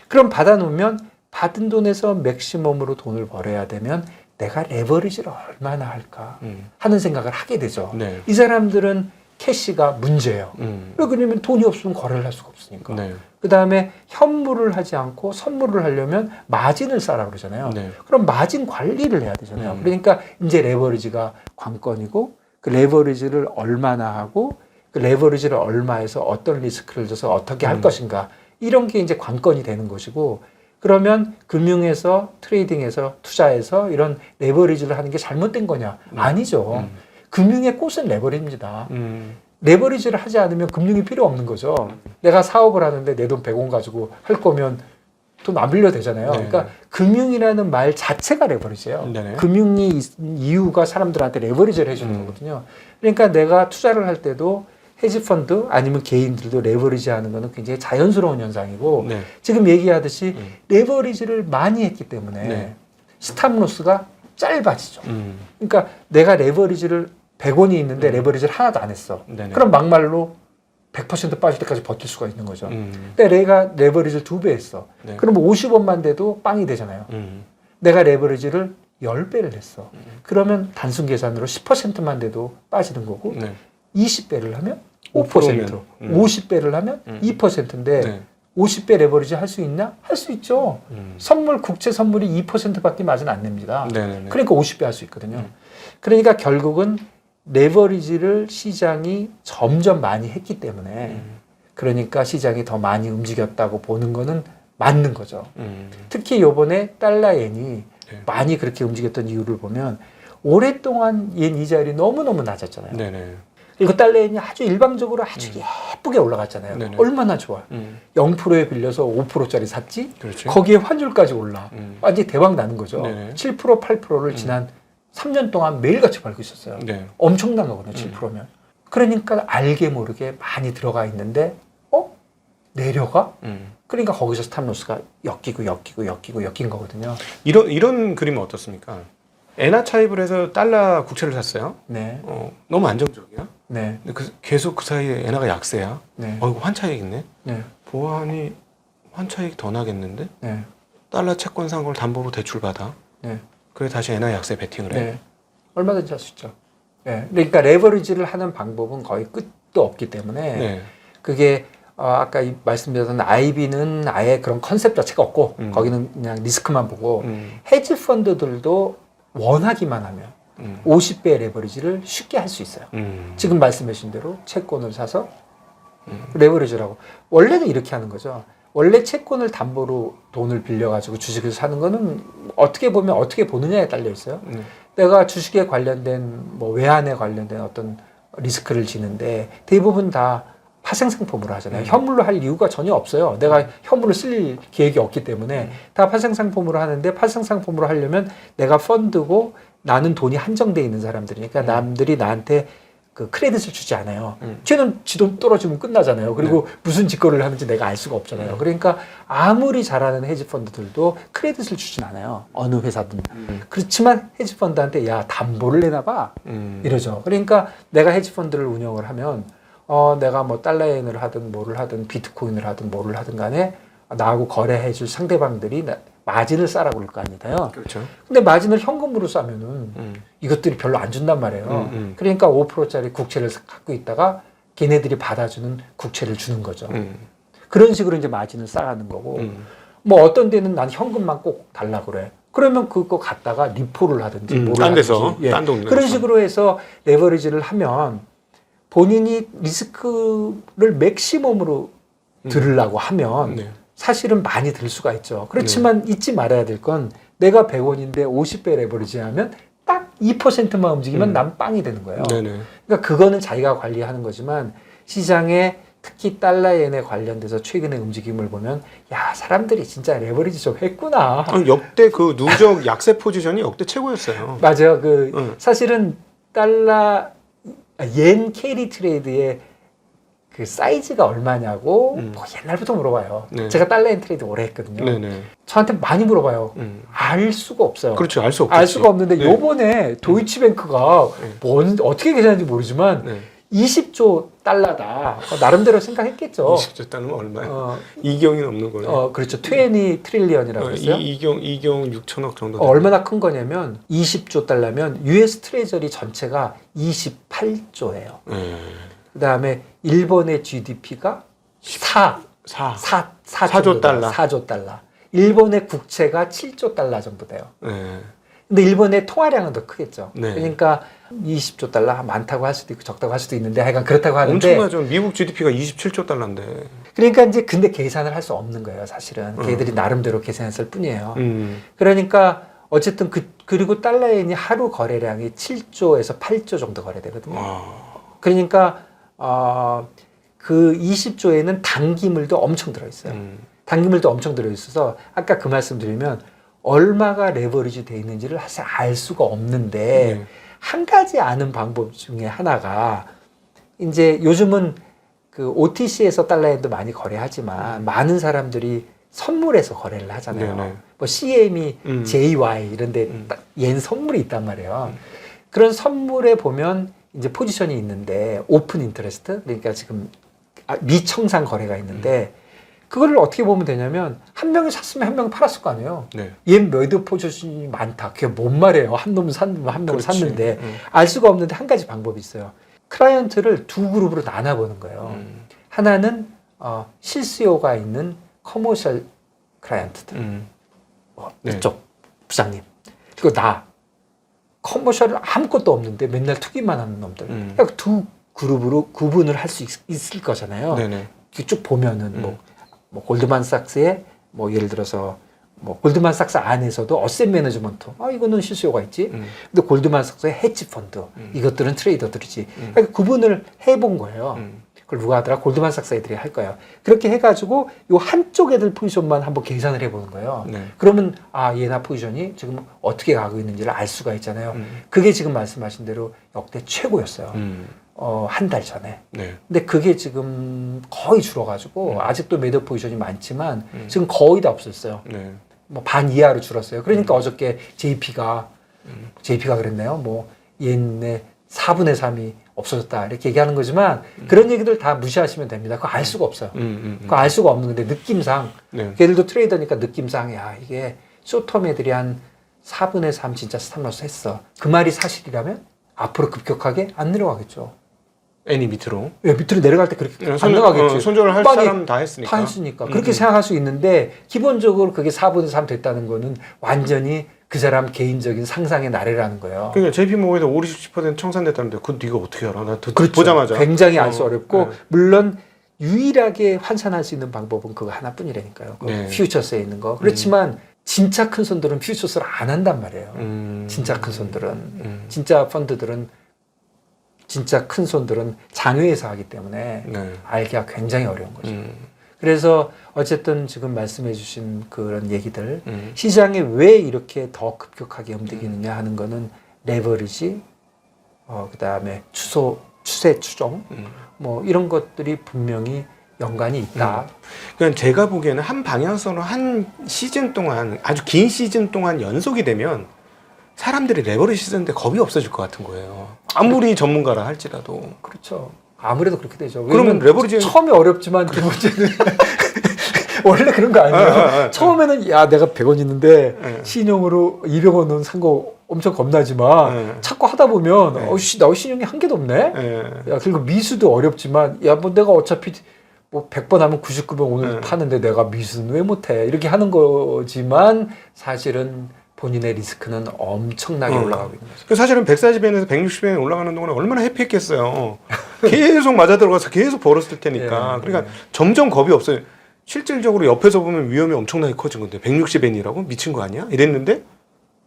그럼 받아놓으면 받은 돈에서 맥시멈으로 돈을 벌어야 되면 내가 레버리지를 얼마나 할까 하는 생각을 하게 되죠. 네. 이 사람들은 캐시가 문제예요. 왜 그러냐면 돈이 없으면 거래를 할 수가 없으니까. 네. 그 다음에 현물을 하지 않고 선물을 하려면 마진을 싸라 그러잖아요. 네. 그럼 마진 관리를 해야 되잖아요. 음. 그러니까 이제 레버리지가 관건이고 그 레버리지를 얼마나 하고 그 레버리지를 얼마에서 어떤 리스크를 줘서 어떻게 할 것인가 이런 게 이제 관건이 되는 것이고 그러면 금융에서 트레이딩에서 투자에서 이런 레버리지를 하는 게 잘못된 거냐? 아니죠. 금융의 꽃은 레버리지입니다. 레버리지를 하지 않으면 금융이 필요 없는 거죠. 내가 사업을 하는데 내 돈 100원 가지고 할 거면 돈 안 빌려도 되잖아요. 네. 그러니까 금융이라는 말 자체가 레버리지예요. 네네. 금융이 있는 이유가 사람들한테 레버리지를 해주는 거거든요. 그러니까 내가 투자를 할 때도 헤지펀드 아니면 개인들도 레버리지 하는 거는 굉장히 자연스러운 현상이고 네. 지금 얘기하듯이 레버리지를 많이 했기 때문에 네. 스탑로스가 짧아지죠. 그러니까 내가 레버리지를 100원이 있는데 레버리지를 하나도 안 했어. 네네. 그럼 막말로 100% 빠질 때까지 버틸 수가 있는 거죠. 음. 근데 내가 레버리지를 2배 했어. 네. 그러면 50원만 돼도 빵이 되잖아요. 내가 레버리지를 10배를 했어. 그러면 단순 계산으로 10%만 돼도 빠지는 거고 네. 20배를 하면 5%, 5%, 50배를 하면 2%인데 네. 50배 레버리지 할 수 있냐? 할 수 있죠. 선물, 국채 선물이 2%밖에 마진 안 냅니다. 네네네. 그러니까 50배 할 수 있거든요. 그러니까 결국은 레버리지를 시장이 점점 많이 했기 때문에 그러니까 시장이 더 많이 움직였다고 보는 거는 맞는 거죠. 특히 요번에 달러엔이 네. 많이 그렇게 움직였던 이유를 보면 오랫동안 yen 이자율이 너무너무 낮았잖아요. 네네. 그리고 달러엔이 아주 일방적으로 아주 예쁘게 올라갔잖아요. 네네. 얼마나 좋아. 0%에 빌려서 5%짜리 샀지. 그렇지. 거기에 환율까지 올라. 완전히 대박 나는 거죠. 네네. 7%, 8%를 지난 3년 동안 매일같이 밟고 있었어요. 네. 엄청난 거거든요. 7%면. 그러니까 알게 모르게 많이 들어가 있는데 내려가? 그러니까 거기서 스탑로스가 엮인 거거든요. 이런 그림은 어떻습니까? 엔화 차입을 해서 달러 국채를 샀어요. 네. 너무 안정적이야. 네. 근데 계속 그 사이에 엔화가 약세야. 네. 이거 환차익 있네. 네. 보안이 환차익 더 나겠는데? 네. 달러 채권 산 걸 담보로 대출 받아. 네. 그래 다시 엔화 약세 베팅을 해. 네. 얼마든지 할 수 있죠. 네. 그러니까 레버리지를 하는 방법은 거의 끝도 없기 때문에 네. 그게 아까 말씀드렸던 IB는 아예 그런 컨셉 자체가 없고 거기는 그냥 리스크만 보고 헤지 펀드들도 원하기만 하면 50배 레버리지를 쉽게 할 수 있어요. 지금 말씀하신 대로 채권을 사서 레버리지라고. 원래는 이렇게 하는 거죠. 원래 채권을 담보로 돈을 빌려가지고 주식을 사는 거는 어떻게 보면 어떻게 보느냐에 딸려 있어요. 내가 주식에 관련된 뭐 외환에 관련된 어떤 리스크를 지는데 대부분 다 파생상품으로 하잖아요. 현물로 할 이유가 전혀 없어요. 내가 현물을 쓸 계획이 없기 때문에 다 파생상품으로 하는데 파생상품으로 하려면 내가 펀드고 나는 돈이 한정돼 있는 사람들이니까 남들이 나한테 그 크레딧을 주지 않아요. 쟤는 지 돈 떨어지면 끝나잖아요. 그리고 무슨 짓거리를 하는지 내가 알 수가 없잖아요. 그러니까 아무리 잘하는 헤지펀드들도 크레딧을 주진 않아요. 어느 회사든. 그렇지만 헤지펀드한테 야 담보를 내놔봐 이러죠. 그러니까 내가 헤지펀드를 운영을 하면 내가 뭐 달러엔을 하든 뭐를 하든 비트코인을 하든 뭐를 하든 간에 나하고 거래해 줄 상대방들이 마진을 싸라고 그럴 거 아니에요. 그렇죠. 근데 마진을 현금으로 싸면은 이것들이 별로 안 준단 말이에요. 그러니까 5%짜리 국채를 갖고 있다가 걔네들이 받아주는 국채를 주는 거죠. 그런 식으로 이제 마진을 싸가는 거고 뭐 어떤 데는 난 현금만 꼭 달라 그래. 그러면 그거 갖다가 리포를 하든지 뭐를 딴 데서 하든지. 예. 딴 동네에서. 그런 식으로 해서 레버리지를 하면 본인이 리스크를 맥시멈으로 들으려고 하면 네. 사실은 많이 들 수가 있죠. 그렇지만 잊지 말아야 될 건 내가 100원인데 50배 레버리지 하면 딱 2%만 움직이면 난 빵이 되는 거예요. 네네. 그러니까 그거는 자기가 관리하는 거지만 시장에 특히 달러엔에 관련돼서 최근의 움직임을 보면 야 사람들이 진짜 레버리지 좀 했구나. 역대 그 누적 약세 포지션이 역대 최고였어요. 맞아요. 사실은 옌 캐리 트레이드의 그 사이즈가 얼마냐고 뭐 옛날부터 물어봐요. 네. 제가 달러엔 트레이드 오래 했거든요. 네네. 저한테 많이 물어봐요. 알 수가 없어요. 그렇죠. 알 수 없겠지. 알 수가 없는데 네. 요번에 도이치뱅크가 어떻게 계산하는지 모르지만 네. 20조 달러다. 나름대로 생각했겠죠. 20조 달러면 얼마야? 2경이 넘는 거네. 그렇죠. 20 트릴리언이라고 했어요. 2경 6천억 정도. 얼마나 큰 거냐면 20조 달러면 US 트레저리 전체가 28조예요. 그다음에 일본의 GDP가 4조 달러. 4조 달러. 일본의 국채가 7조 달러 정도 돼요. 네. 근데 일본의 통화량은 더 크겠죠. 네. 그러니까 20조 달러 많다고 할 수도 있고 적다고 할 수도 있는데 하여간 그렇다고 하는데 엄청나죠. 미국 GDP가 27조 달러인데. 그러니까 이제 근데 계산을 할 수 없는 거예요, 사실은. 걔들이 나름대로 계산했을 뿐이에요. 음. 그러니까 어쨌든 그리고 달러엔이 하루 거래량이 7조에서 8조 정도 거래되거든요. 그러니까 그 20조에는 단기물도 엄청 들어있어요. 단기물도 엄청 들어있어서 아까 그 말씀 드리면 얼마가 레버리지 돼 있는지를 사실 알 수가 없는데 한 가지 아는 방법 중에 하나가 이제 요즘은 그 OTC에서 달러엔도 많이 거래하지만 많은 사람들이 선물에서 거래를 하잖아요. 네네. 뭐 CME, JY 이런데 옌 선물이 있단 말이에요. 그런 선물에 보면 이제 포지션이 있는데 오픈 인터레스트 그러니까 지금 미청산 거래가 있는데 그거를 어떻게 보면 되냐면 한 명이 샀으면 한 명이 팔았을 거 아니에요. 네. 얜 매도 포지션이 많다. 그게 뭔 말이에요. 한 놈은 샀는데 한 명은 그렇지. 샀는데 알 수가 없는데 한 가지 방법이 있어요. 클라이언트를 두 그룹으로 나눠보는 거예요. 하나는 실수요가 있는 커머셜 클라이언트들. 네. 이쪽 부장님. 그리고 나 커머셜 아무것도 없는데 맨날 투기만 하는 놈들. 그러니까 두 그룹으로 구분을 할 수 있을 거잖아요. 네네. 쭉 보면은 뭐 골드만삭스의 뭐 예를 들어서 뭐 골드만삭스 안에서도 어셋 매니지먼트 이거는 실수요가 있지. 근데 골드만삭스의 헤지 펀드 이것들은 트레이더들이지. 그러니까 구분을 해본 거예요. 그걸 누가 하더라? 골드만삭스 애들이 할 거예요. 그렇게 해가지고 요 한쪽 애들 포지션만 한번 계산을 해보는 거예요. 네. 그러면 얘나 포지션이 지금 어떻게 가고 있는지를 알 수가 있잖아요. 그게 지금 말씀하신 대로 역대 최고였어요. 한 달 전에. 네. 근데 그게 지금 거의 줄어가지고 아직도 매도 포지션이 많지만 지금 거의 다 없었어요. 네. 뭐 반 이하로 줄었어요. 그러니까 어저께 JP가 그랬네요. 뭐 얘네 4분의 3이 없어졌다 이렇게 얘기하는 거지만 그런 얘기들 다 무시하시면 됩니다. 그거 알 수가 없어요. 그거 알 수가 없는 건데 느낌상 네. 걔들도 트레이더니까 느낌상 야 이게 쇼텀 애들이 한 4분의 3 진짜 스탑로스 했어. 그 말이 사실이라면 앞으로 급격하게 안 내려가겠죠. 애니 밑으로. 예, 밑으로 내려갈 때 그렇게 안 나가겠지. 손절을 할 빨리 사람 다 했으니까. 다 했으니까. 그렇게 생각할 수 있는데 기본적으로 그게 4분의 3 됐다는 거는 완전히 그 사람 개인적인 상상의 나래라는 거예요. 그러니까 JP모건에서 50% 청산됐다는데 그건 네가 어떻게 알아? 나 그렇죠. 보자마자. 굉장히 알 수 어렵고 네. 물론 유일하게 환산할 수 있는 방법은 그거 하나뿐이라니까요. 네. 퓨처스에 있는 거. 그렇지만 진짜 큰 손들은 퓨처스를 안 한단 말이에요. 진짜 큰 손들은. 진짜 펀드들은 진짜 큰 손들은 장외에서 하기 때문에 네. 알기가 굉장히 어려운 거죠. 그래서 어쨌든 지금 말씀해 주신 그런 얘기들 시장이 왜 이렇게 더 급격하게 움직이느냐 하는 거는 레버리지 그다음에 추세 추종 뭐 이런 것들이 분명히 연관이 있다. 그러니까 제가 보기에는 한 방향성으로 한 시즌 동안 아주 긴 시즌 동안 연속이 되면 사람들이 레버리지 쓰는데 겁이 없어질 것 같은 거예요. 아무리 전문가라 할지라도. 그렇죠. 아무래도 그렇게 되죠. 그러면 레버리지 처음에 어렵지만 두 번째는 원래 그런 거 아니에요. 처음에는 야 내가 100원 있는데 신용으로 200원은 산 거 엄청 겁나지만 자꾸 하다 보면 나 신용이 한 개도 없네. 야 그리고 미수도 어렵지만 야 뭐 내가 어차피 뭐 100번 하면 99번 오늘 파는데 내가 미수는 왜 못해 이렇게 하는 거지만 사실은 본인의 리스크는 엄청나게 올라가고 있는 거죠. 사실은 140엔에서 160엔 올라가는 동안에 얼마나 해피했겠어요. 계속 맞아 들어가서 계속 벌었을 테니까. 그러니까 점점 겁이 없어요. 실질적으로 옆에서 보면 위험이 엄청나게 커진 건데 160엔이라고 미친 거 아니야? 이랬는데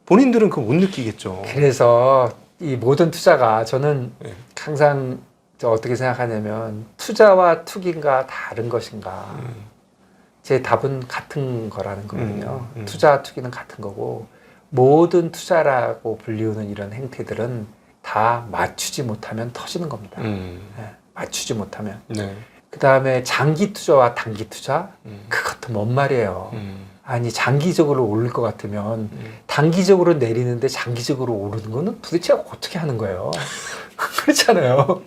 본인들은 그거 못 느끼겠죠. 그래서 이 모든 투자가 저는 항상 어떻게 생각하냐면 투자와 투기가 다른 것인가. 제 답은 같은 거라는 거거든요. 투자와 투기는 같은 거고 모든 투자라고 불리우는 이런 행태들은 다 맞추지 못하면 터지는 겁니다. 맞추지 못하면. 네. 그 다음에 장기 투자와 단기 투자 그것도 뭔 말이에요. 아니 장기적으로 오를 것 같으면 단기적으로 내리는데 장기적으로 오르는 거는 도대체 어떻게 하는 거예요? 그렇잖아요.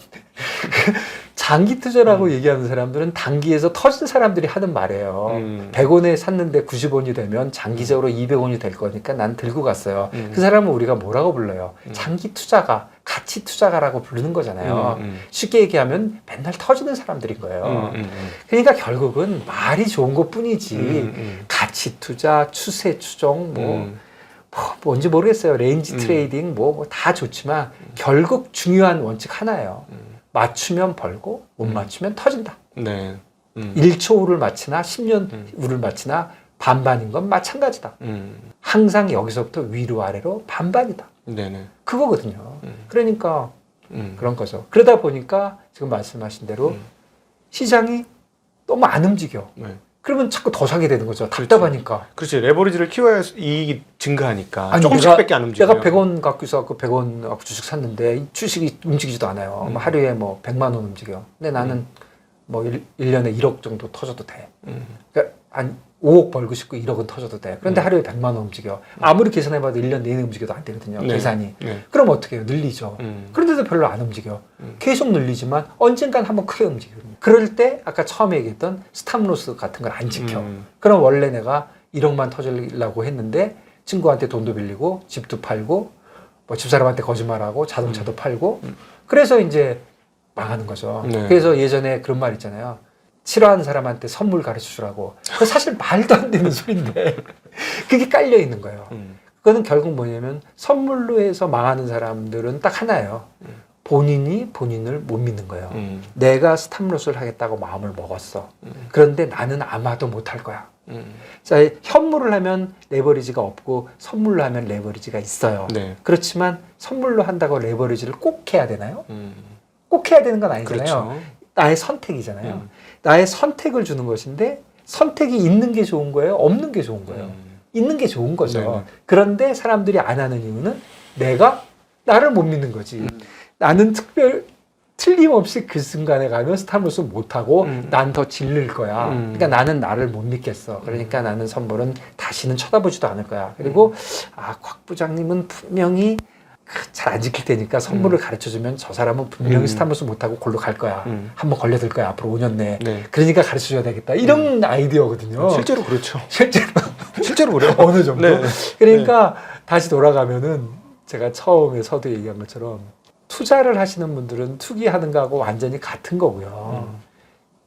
장기 투자라고 얘기하는 사람들은 단기에서 터진 사람들이 하는 말이에요. 100원에 샀는데 90원이 되면 장기적으로 200원이 될 거니까 난 들고 갔어요. 그 사람은 우리가 뭐라고 불러요? 장기 투자가, 가치 투자가라고 부르는 거잖아요. 쉽게 얘기하면 맨날 터지는 사람들인 거예요. 그러니까 결국은 말이 좋은 것 뿐이지 가치 투자, 추세 추종, 뭔지 모르겠어요. 레인지 트레이딩 뭐 다 좋지만 결국 중요한 원칙 하나예요. 맞추면 벌고 못 맞추면 터진다. 네. 1초 후를 맞히나 10년 후를 맞히나 반반인 건 마찬가지다. 항상 여기서부터 위로 아래로 반반이다. 네네. 그거거든요. 그러니까 그런 거죠. 그러다 보니까 지금 말씀하신 대로 시장이 너무 안 움직여. 네. 그러면 자꾸 더 사게 되는 거죠. 답답하니까. 그렇지. 레버리지를 키워야 이익이 증가하니까. 아니, 조금씩밖에 안 움직여요. 내가 100원 갖고 있어갖고 100원 갖고 주식 샀는데 이 주식이 움직이지도 않아요. 뭐 하루에 뭐 100만 원 움직여. 근데 나는 뭐 1년에 1억 정도 터져도 돼. 그러니까 한 5억 벌고 싶고 1억은 터져도 돼. 그런데 하루에 100만 원 움직여. 아무리 계산해봐도 1년 내내 움직여도 안 되거든요. 네. 계산이. 네. 그럼 어떻게 해요? 늘리죠. 그런데도 별로 안 움직여. 계속 늘리지만 언젠간 한번 크게 움직이거든요. 그럴 때 아까 처음에 얘기했던 스탑로스 같은 걸 안 지켜. 그럼 원래 내가 1억만 터지려고 했는데 친구한테 돈도 빌리고 집도 팔고 뭐 집사람한테 거짓말하고 자동차도 팔고 그래서 이제 망하는 거죠. 네. 그래서 예전에 그런 말 있잖아요. 싫어하는 사람한테 선물 가르쳐 주라고. 그거 사실 말도 안 되는 소리인데 그게 깔려 있는 거예요. 그거는 결국 뭐냐면 선물로 해서 망하는 사람들은 딱 하나예요. 본인이 본인을 못 믿는 거예요. 내가 스탑로스를 하겠다고 마음을 먹었어. 그런데 나는 아마도 못할 거야. 자, 현물을 하면 레버리지가 없고 선물로 하면 레버리지가 있어요. 네. 그렇지만 선물로 한다고 레버리지를 꼭 해야 되나요? 꼭 해야 되는 건 아니잖아요. 그렇죠. 나의 선택이잖아요. 나의 선택을 주는 것인데 선택이 있는 게 좋은 거예요? 없는 게 좋은 거예요? 있는 게 좋은 거죠. 네네. 그런데 사람들이 안 하는 이유는 내가 나를 못 믿는 거지. 나는 틀림없이 그 순간에 가면 스탑로스 못하고 난 더 질릴 거야. 그러니까 나는 나를 못 믿겠어. 그러니까 나는 선물은 다시는 쳐다보지도 않을 거야. 그리고 곽 부장님은 분명히 잘 안 지킬 테니까 선물을 가르쳐주면 저 사람은 분명히 스탑로스 못하고 골로 갈 거야. 한번 걸려들 거야. 앞으로 5년 내에. 네. 그러니까 가르쳐줘야 되겠다. 이런 아이디어거든요. 실제로 그렇죠. 실제로 그래요. 어느 정도. 네. 그러니까 다시 돌아가면은 제가 처음에 서두 얘기한 것처럼 투자를 하시는 분들은 투기하는 거하고 완전히 같은 거고요.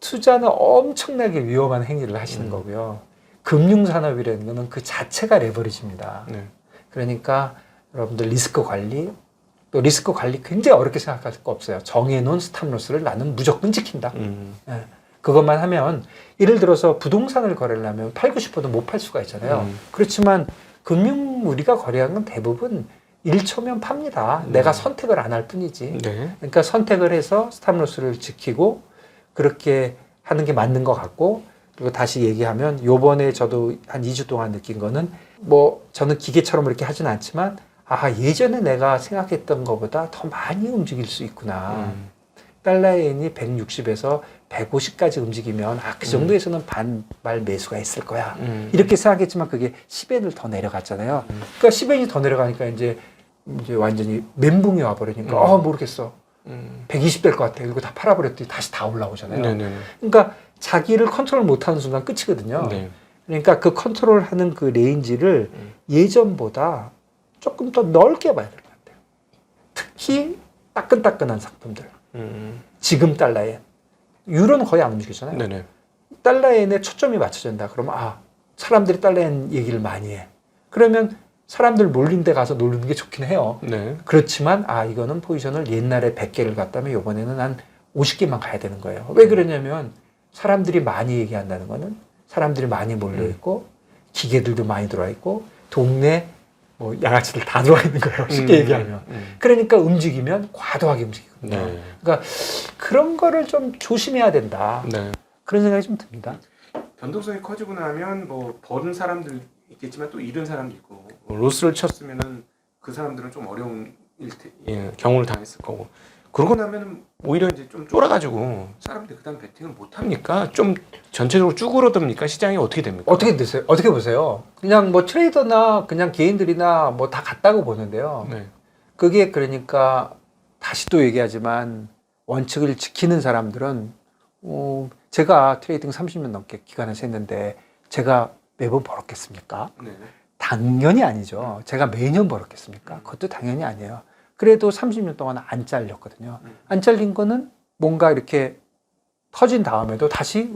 투자는 엄청나게 위험한 행위를 하시는 거고요. 금융산업이라는 거는 그 자체가 레버리지입니다. 네. 그러니까 여러분들 리스크 관리, 또 리스크 관리 굉장히 어렵게 생각할 거 없어요. 정해놓은 스탑로스를 나는 무조건 지킨다. 예. 그것만 하면 예를 들어서 부동산을 거래를 하면 팔고 싶어도 못 팔 수가 있잖아요. 그렇지만 우리가 거래하는 건 대부분 1초면 팝니다. 내가 선택을 안 할 뿐이지. 네. 그러니까 선택을 해서 스탑로스를 지키고 그렇게 하는 게 맞는 것 같고, 그리고 다시 얘기하면 요번에 저도 한 2주 동안 느낀 거는 뭐 저는 기계처럼 이렇게 하진 않지만 예전에 내가 생각했던 것보다 더 많이 움직일 수 있구나. 달러의 엔이 160에서 150까지 움직이면 그 정도에서는 반발 매수가 있을 거야. 이렇게 생각했지만 그게 10엔을 더 내려갔잖아요. 그러니까 10엔이 더 내려가니까 이제 완전히 멘붕이 와버리니까 모르겠어. 120 될 것 같아. 이거 다 팔아버렸더니 다시 다 올라오잖아요. 네네. 그러니까 자기를 컨트롤 못하는 순간 끝이거든요. 네. 그러니까 그 컨트롤하는 그 레인지를 예전보다 조금 더 넓게 봐야 될 것 같아요. 특히 따끈따끈한 상품들. 지금 달러엔. 유로는 거의 안 움직이잖아요. 네네. 달러엔에 초점이 맞춰져 있다. 그러면 사람들이 달러엔 얘기를 많이 해. 그러면 사람들 몰린 데 가서 놀는 게 좋긴 해요. 네. 그렇지만 이거는 포지션을 옛날에 100개를 갔다면 이번에는 한 50개만 가야 되는 거예요. 왜 그러냐면 사람들이 많이 얘기한다는 거는 사람들이 많이 몰려 있고 기계들도 많이 들어와 있고 동네 뭐 양아치들 다 들어와 있는 거예요. 쉽게 얘기하면. 그러니까 움직이면 과도하게 움직이거든요. 네. 그러니까 그런 거를 좀 조심해야 된다. 네. 그런 생각이 좀 듭니다. 변동성이 커지고 나면 뭐 버는 사람들 있겠지만 또 잃은 사람도 있고 로스를 쳤으면은 그 사람들은 좀 어려운 경우를 당했을 거고 그러고 나면은 오히려 이제 좀 쫄아가지고 사람들이 그다음 베팅을 못 합니까? 좀 전체적으로 쭈그러듭니까? 시장이 어떻게 됩니까? 어떻게 되세요? 어떻게 보세요? 그냥 뭐 트레이더나 그냥 개인들이나 뭐 다 같다고 보는데요. 네. 그게 그러니까 다시 또 얘기하지만 원칙을 지키는 사람들은 제가 트레이딩 30년 넘게 기간에서 했는데 제가 매번 벌었겠습니까? 네. 당연히 아니죠. 제가 매년 벌었겠습니까? 그것도 당연히 아니에요. 그래도 30년 동안 안 잘렸거든요. 안 잘린 거는 뭔가 이렇게 터진 다음에도 다시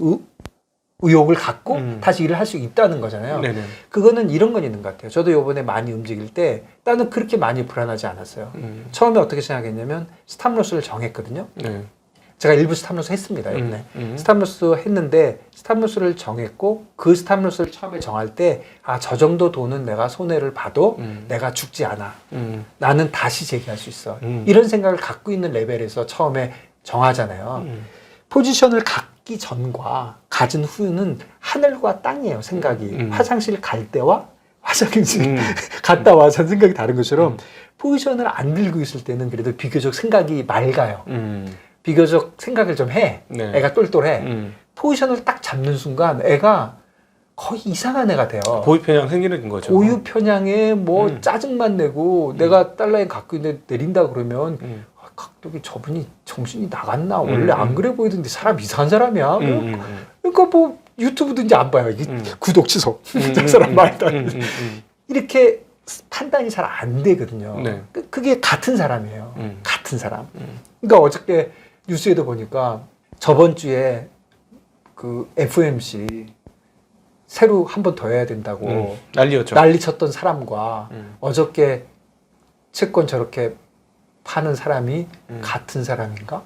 의욕을 갖고 다시 일을 할 수 있다는 거잖아요. 네네. 그거는 이런 건 있는 것 같아요. 저도 이번에 많이 움직일 때 나는 그렇게 많이 불안하지 않았어요. 처음에 어떻게 생각했냐면 스탑로스를 정했거든요. 네. 제가 일부 스탑로스 했습니다. 이번에. 스탑로스 했는데 스탑로스를 정했고 그 스탑로스를 처음에 정할 때 저 정도 돈은 내가 손해를 봐도 내가 죽지 않아. 나는 다시 재기할 수 있어. 이런 생각을 갖고 있는 레벨에서 처음에 정하잖아요. 포지션을 갖기 전과 가진 후는 하늘과 땅이에요. 생각이. 화장실 갈 때와 화장실 갔다 와서 생각이 다른 것처럼 포지션을 안 들고 있을 때는 그래도 비교적 생각이 맑아요. 비교적 생각을 좀 해. 네. 애가 똘똘해. 포지션을 딱 잡는 순간 애가 거의 이상한 애가 돼요. 고유 편향 생기는 거죠. 고유 편향에 뭐 짜증만 내고 내가 달러에 갖고 있는데 내린다 그러면 각독이 저분이 정신이 나갔나? 원래 안 그래 보이던데 사람 이상한 사람이야. 그러니까 뭐 유튜브도 이제 안 봐요. 이게 구독 취소. 저 사람 말도 안 돼. 이렇게 판단이 잘 안 되거든요. 네. 그게 같은 사람이에요. 같은 사람. 그러니까 어저께 뉴스에도 보니까 저번 주에 그 FOMC 새로 한 번 더 해야 된다고 난리였죠. 난리 쳤던 사람과 어저께 채권 저렇게 파는 사람이 같은 사람인가?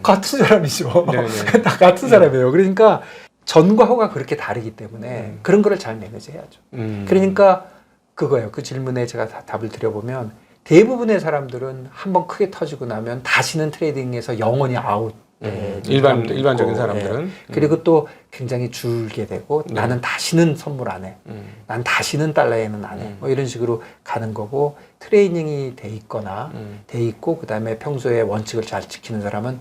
같은 사람이죠. 네네. 다 같은 사람이에요. 그러니까 전과 후가 그렇게 다르기 때문에 그런 거를 잘 매니지 해야죠. 그러니까 그거예요. 그 질문에 제가 답을 드려보면 대부분의 사람들은 한번 크게 터지고 나면 다시는 트레이딩에서 영원히 아웃. 일반적인 사람들은. 그리고 또 굉장히 줄게 되고 나는 다시는 선물 안 해. 난 다시는 달러에는 안 해. 뭐 이런 식으로 가는 거고 트레이닝이 돼 있거나 돼 있고 그다음에 평소에 원칙을 잘 지키는 사람은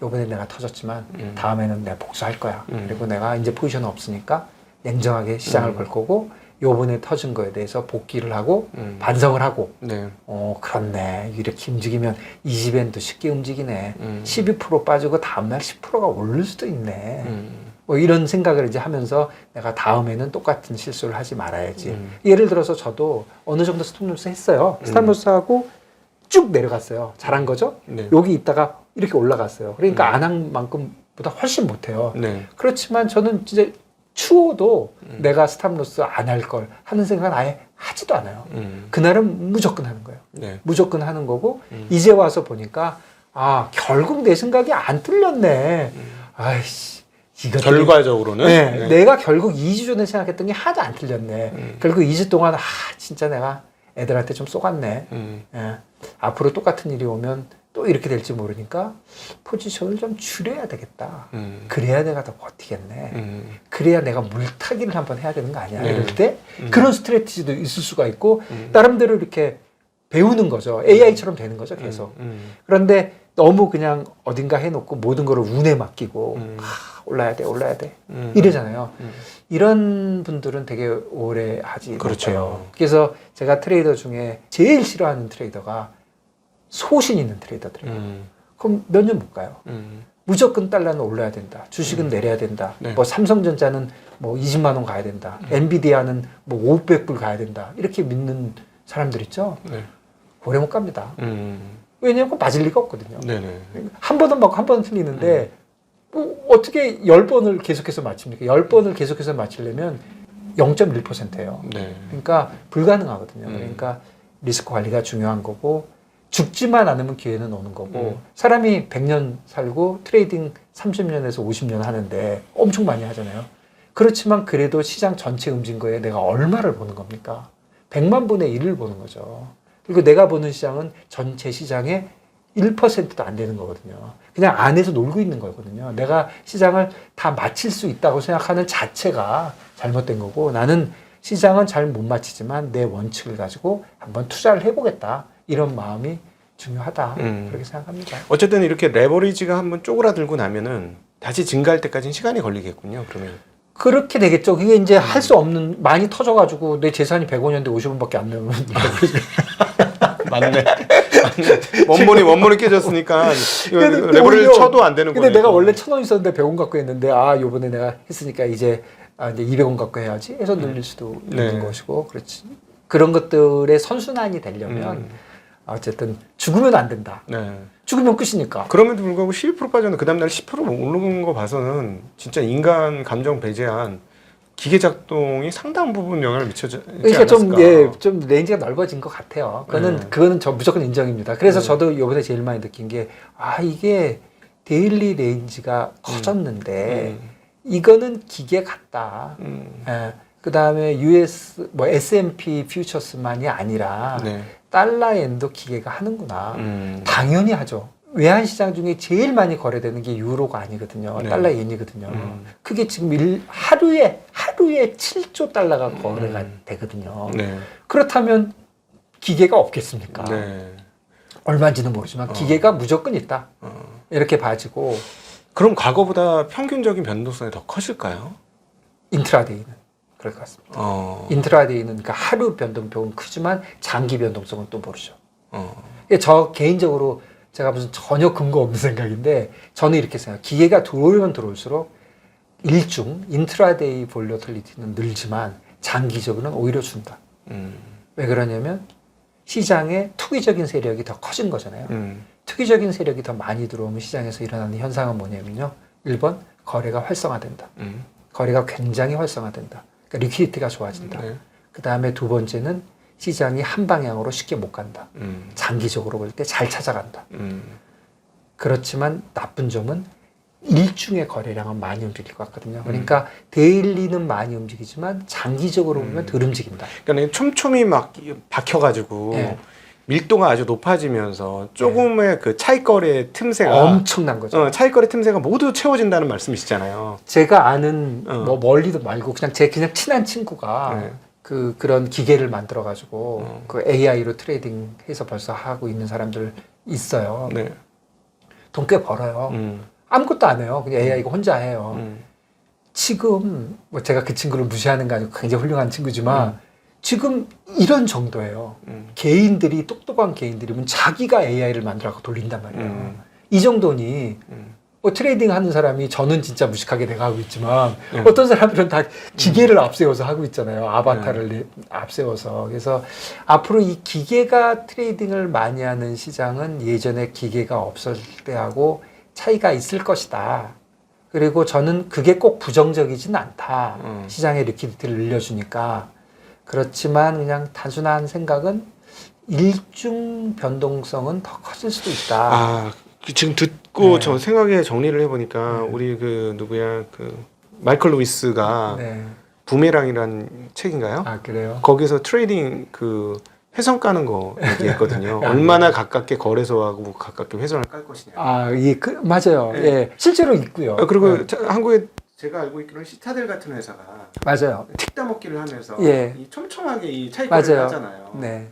요번에 내가 터졌지만 다음에는 내가 복수할 거야. 그리고 내가 이제 포지션 없으니까 냉정하게 시장을 볼 거고 요번에 터진 거에 대해서 복귀를 하고 반성을 하고 네. 그렇네. 이렇게 움직이면 20엔도 쉽게 움직이네. 12% 빠지고 다음날 10%가 오를 수도 있네. 뭐 이런 생각을 이제 하면서 내가 다음에는 똑같은 실수를 하지 말아야지. 예를 들어서 저도 어느 정도 스톱로스 했어요. 스톱로스 하고 쭉 내려갔어요. 잘한 거죠? 네. 여기 있다가 이렇게 올라갔어요. 그러니까 안 한 만큼보다 훨씬 못해요. 네. 그렇지만 저는 진짜 추워도 내가 스탑로스 안 할 걸 하는 생각은 아예 하지도 않아요. 그날은 무조건 하는 거예요. 네. 무조건 하는 거고 이제 와서 보니까 결국 내 생각이 안 틀렸네. 아이씨 이거 결과적으로는 네, 내가 결국 2주 전에 생각했던 게 하나도 안 틀렸네. 결국 2주 동안 진짜 내가 애들한테 좀 쏘갔네. 예. 앞으로 똑같은 일이 오면 또 이렇게 될지 모르니까 포지션을 좀 줄여야 되겠다. 그래야 내가 더 버티겠네. 그래야 내가 물타기를 한번 해야 되는 거 아니야. 이럴 때 그런 스트래티지도 있을 수가 있고 나름대로 이렇게 배우는 거죠. AI처럼 되는 거죠. 계속. 그런데 너무 그냥 어딘가 해놓고 모든 거를 운에 맡기고 올라야 돼 이러잖아요. 이런 분들은 되게 오래 하지 그렇죠. 못해요. 그래서 제가 트레이더 중에 제일 싫어하는 트레이더가 소신 있는 트레이더들이에요. 그럼 몇 년 못 가요. 무조건 달러는 올라야 된다. 주식은 내려야 된다. 네. 뭐 삼성전자는 뭐 20만 원 가야 된다. 엔비디아는 뭐 500불 가야 된다. 이렇게 믿는 사람들 있죠. 네. 오래 못 갑니다. 왜냐하면 맞을 리가 없거든요. 네네. 한 번은 맞고 한 번은 틀리는데 뭐 어떻게 10번을 계속해서 맞춥니까? 10번을 계속해서 맞추려면 0.1%예요. 네. 그러니까 불가능하거든요. 그러니까 리스크 관리가 중요한 거고 죽지만 않으면 기회는 오는 거고 사람이 100년 살고 트레이딩 30년에서 50년 하는데 엄청 많이 하잖아요. 그렇지만 그래도 시장 전체 움직인 거에 내가 얼마를 보는 겁니까? 100만 분의 1을 보는 거죠. 그리고 내가 보는 시장은 전체 시장의 1%도 안 되는 거거든요. 그냥 안에서 놀고 있는 거거든요. 내가 시장을 다 맞힐 수 있다고 생각하는 자체가 잘못된 거고 나는 시장은 잘 못 맞히지만 내 원칙을 가지고 한번 투자를 해보겠다. 이런 마음이 중요하다. 그렇게 생각합니다. 어쨌든 이렇게 레버리지가 한번 쪼그라들고 나면은 다시 증가할 때까지는 시간이 걸리겠군요. 그러면. 그렇게 되겠죠. 그게 이제 할 수 없는 많이 터져가지고 내 재산이 105년인데 50원밖에 안 되면 맞네. 원본이 깨졌으니까 이거 근데 레버리지 오히려- 쳐도 안 되는 거예요. 근데 내가 원래 1,000원 있었는데 100원 갖고 했는데 요번에 내가 했으니까 이제 200원 갖고 해야지 해서 늘릴 수도 있는 것이고 그렇지. 그런 것들의 선순환이 되려면 어쨌든 죽으면 안 된다. 네. 죽으면 끝이니까. 그럼에도 불구하고 12% 빠졌는데 그 다음날 10% 오른 거 봐서는 진짜 인간 감정 배제한 기계 작동이 상당 부분 영향을 미치지 그러니까 않았을까. 좀 레인지가 넓어진 것 같아요. 그거는 네. 그거는 저 무조건 인정입니다. 그래서 저도 이번에 제일 많이 느낀 게 이게 데일리 레인지가 커졌는데 이거는 기계 같다. 그 다음에 US S&P 퓨처스만이 아니라 네. 달러엔도 기계가 하는구나. 당연히 하죠. 외환 시장 중에 제일 많이 거래되는 게 유로가 아니거든요. 네. 달러 엔이거든요. 그게 지금 하루에 7조 달러가 거래가 되거든요. 네. 그렇다면 기계가 없겠습니까? 네. 얼마인지는 모르지만 기계가 무조건 있다. 이렇게 봐지고 그럼 과거보다 평균적인 변동성이 더 커질까요? 인트라데이는 그럴 것 같습니다. 인트라데이는 그러니까 하루 변동폭은 크지만 장기 변동성은 또 모르죠. 저 개인적으로 제가 무슨 전혀 근거 없는 생각인데 저는 이렇게 생각해요. 기계가 들어오면 들어올수록 인트라데이 볼러틸리티는 늘지만 장기적으로는 오히려 준다. 왜 그러냐면 시장에 투기적인 세력이 더 커진 거잖아요. 투기적인 세력이 더 많이 들어오면 시장에서 일어나는 현상은 뭐냐면요. 1번 거래가 활성화된다. 거래가 굉장히 활성화된다. 그러니까 리퀴디티가 좋아진다. 네. 그 다음에 두 번째는 시장이 한 방향으로 쉽게 못 간다. 장기적으로 볼 때 잘 찾아간다. 그렇지만 나쁜 점은 일중의 거래량은 많이 움직일 것 같거든요. 그러니까 데일리는 많이 움직이지만 장기적으로 보면 덜 움직인다. 그러니까 촘촘히 막 박혀가지고 네. 밀도가 아주 높아지면서 조금의 그 차익거래 틈새가 엄청난 거죠. 차익거래 틈새가 모두 채워진다는 말씀이시잖아요. 제가 아는 뭐 멀리도 말고 그냥 제 그냥 친한 친구가 네. 그런 기계를 만들어 가지고 그 AI로 트레이딩해서 벌써 하고 있는 사람들 있어요. 네. 돈 꽤 벌어요. 아무것도 안 해요. 그냥 AI가 혼자 해요. 지금 뭐 제가 그 친구를 무시하는 게 아니고 굉장히 훌륭한 친구지만 지금 이런 정도예요. 개인들이 똑똑한 개인들이면 자기가 AI를 만들어서 돌린단 말이에요. 이 정도니 뭐 트레이딩 하는 사람이 저는 진짜 무식하게 내가 하고 있지만 어떤 사람들은 다 기계를 앞세워서 하고 있잖아요. 아바타를 앞세워서. 그래서 앞으로 이 기계가 트레이딩을 많이 하는 시장은 예전에 기계가 없었을 때하고 차이가 있을 것이다. 그리고 저는 그게 꼭 부정적이진 않다. 시장의 리퀴디티를 늘려주니까. 그렇지만 그냥 단순한 생각은 일중 변동성은 더 커질 수도 있다. 지금 듣고 네. 저 생각에 정리를 해보니까 우리 그 누구야 그 마이클 루이스가 네. 부메랑이라는 책인가요? 그래요? 거기서 트레이딩 그 회선 까는 거 얘기했거든요. 얼마나 가깝게 거래소하고 가깝게 회선을 깔 것이냐. 맞아요. 네. 예, 실제로 있고요. 그리고 네. 한국에 제가 알고 있기로는 시타델 같은 회사가 맞아요. 틱 따먹기를 하면서 예. 이 촘촘하게 이 차익거래를 맞아요. 하잖아요. 네.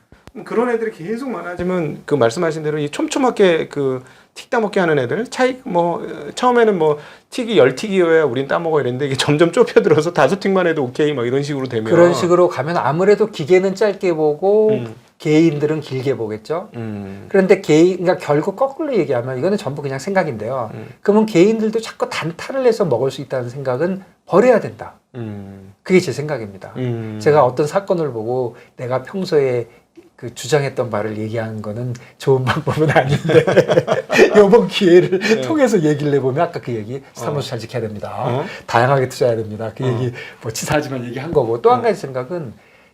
그런 애들이 계속 많아지면 그 말씀하신 대로 이 촘촘하게 그 틱 따먹기 하는 애들 차익 뭐 처음에는 뭐 틱이 10틱이어야 우린 따먹어 이랬는데 이게 점점 좁혀들어서 5틱만 해도 오케이 막 이런 식으로 되면 그런 식으로 가면 아무래도 기계는 짧게 보고 개인들은 길게 보겠죠. 그런데 그러니까 결국 거꾸로 얘기하면 이거는 전부 그냥 생각인데요. 그러면 개인들도 자꾸 단타를 해서 먹을 수 있다는 생각은 버려야 된다. 그게 제 생각입니다. 제가 어떤 사건을 보고 내가 평소에 그 주장했던 바를 얘기하는 거는 좋은 방법은 아닌데 이번 기회를 통해서 얘기를 해보면 아까 그 얘기 스탑로스 잘 지켜야 됩니다. 다양하게 투자해야 됩니다. 그 얘기 뭐 치사하지만 얘기한 거고 또 한 가지 생각은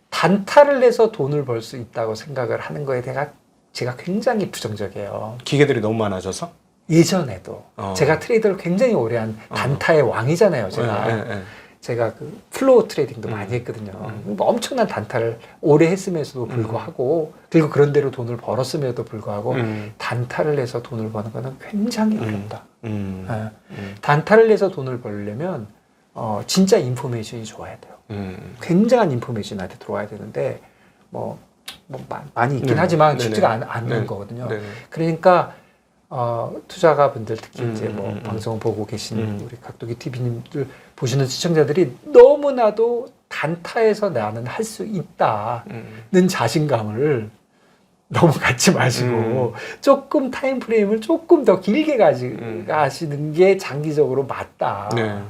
단타를 내서 돈을 벌 수 있다고 생각을 하는 거에 대해 제가 굉장히 부정적이에요. 기계들이 너무 많아져서 예전에도 제가 트레이더를 굉장히 오래 한 단타의 왕이잖아요. 제가 그 플로우 트레이딩도 많이 했거든요. 뭐 엄청난 단타를 오래 했음에도 불구하고 그리고 그런 대로 돈을 벌었음에도 불구하고 단타를 내서 돈을 버는 거는 굉장히 어렵다. 단타를 내서 돈을 벌려면 진짜 인포메이션이 좋아야 돼요. 굉장한 인포메이션한테 들어와야 되는데 많이 있긴 하지만 쉽지가 않는 거거든요. 그러니까 투자가 분들 특히 이제 뭐 방송을 보고 계신 우리 각도기 TV님들 보시는 시청자들이 너무나도 단타에서 나는 할 수 있다는 자신감을 너무 갖지 마시고 조금 타임 프레임을 조금 더 길게 가시는 게 장기적으로 맞다. 네.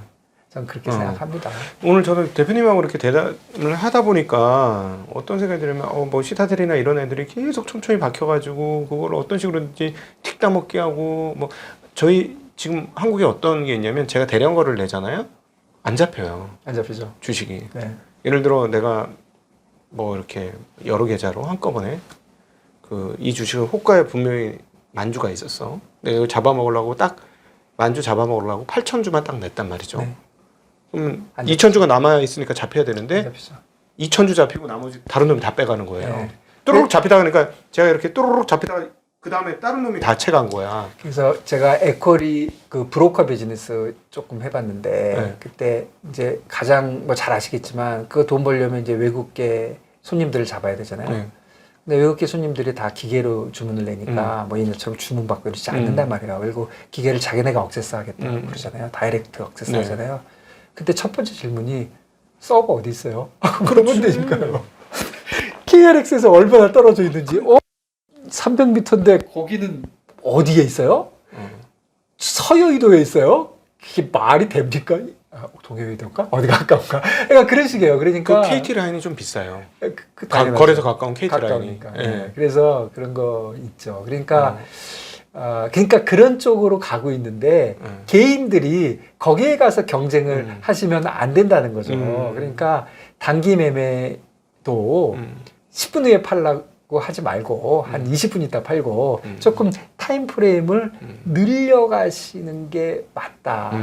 저는 그렇게 생각합니다. 오늘 저는 대표님하고 이렇게 대담을 하다 보니까 어떤 생각이 들면 뭐 시타델이나 이런 애들이 계속 촘촘히 박혀가지고 그걸 어떤 식으로든지 틱 따먹게 하고 뭐 저희 지금 한국에 어떤 게 있냐면 제가 대량거를 내잖아요. 안 잡혀요. 안 잡히죠. 주식이. 네. 예를 들어 내가 뭐 이렇게 여러 계좌로 한꺼번에 이 주식을 호가에 분명히 만주가 있었어. 내가 이걸 잡아먹으려고 딱 만주 잡아먹으려고 8,000주만 딱 냈단 말이죠. 네. 그럼 안 2,000주가 남아 있으니까 잡혀야 안 되는데 잡히죠. 2,000주 잡히고 나머지 다른 놈이 다 빼가는 거예요. 네. 또르륵 잡히다가 그러니까 제가 이렇게 또르륵 잡히다가 그 다음에 다른 놈이 다 채간 거야. 그래서 제가 에쿼리 그 브로커 비즈니스 조금 해봤는데 네. 그때 이제 가장 뭐 잘 아시겠지만 그 돈 벌려면 이제 외국계 손님들을 잡아야 되잖아요. 네. 근데 외국계 손님들이 다 기계로 주문을 내니까 뭐 얘네처럼 주문받고 이러지 않는단 말이에요. 그리고 기계를 자기네가 억세스 하겠다고 그러잖아요. 다이렉트 억세스 네. 하잖아요. 그때 첫 번째 질문이 서버 어디 있어요? 그러면 되니까요. KRX에서 얼마나 떨어져 있는지 300m인데 거기는 어디에 있어요? 서여의도에 있어요? 그게 말이 됩니까? 동해의도인가? 어디가 가까운가? 그러니까 그런 식이에요. 그러니까 그 KT 라인이 좀 비싸요. 당연하죠. 거래소 가까운 KT 라인이. 가까우니까. 예. 네. 그래서 그런 거 있죠. 그러니까 그러니까 그런 쪽으로 가고 있는데 개인들이 거기에 가서 경쟁을 하시면 안 된다는 거죠. 그러니까 단기 매매도 10분 후에 팔라고 하지 말고 한 20분 있다 팔고 조금 타임 프레임을 늘려가시는 게 맞다.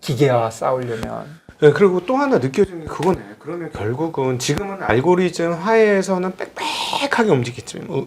기계와 싸우려면. 네, 그리고 또 하나 느껴지는 게 그거네. 그러면 결국은 지금은 알고리즘 하에서는 빽빽하게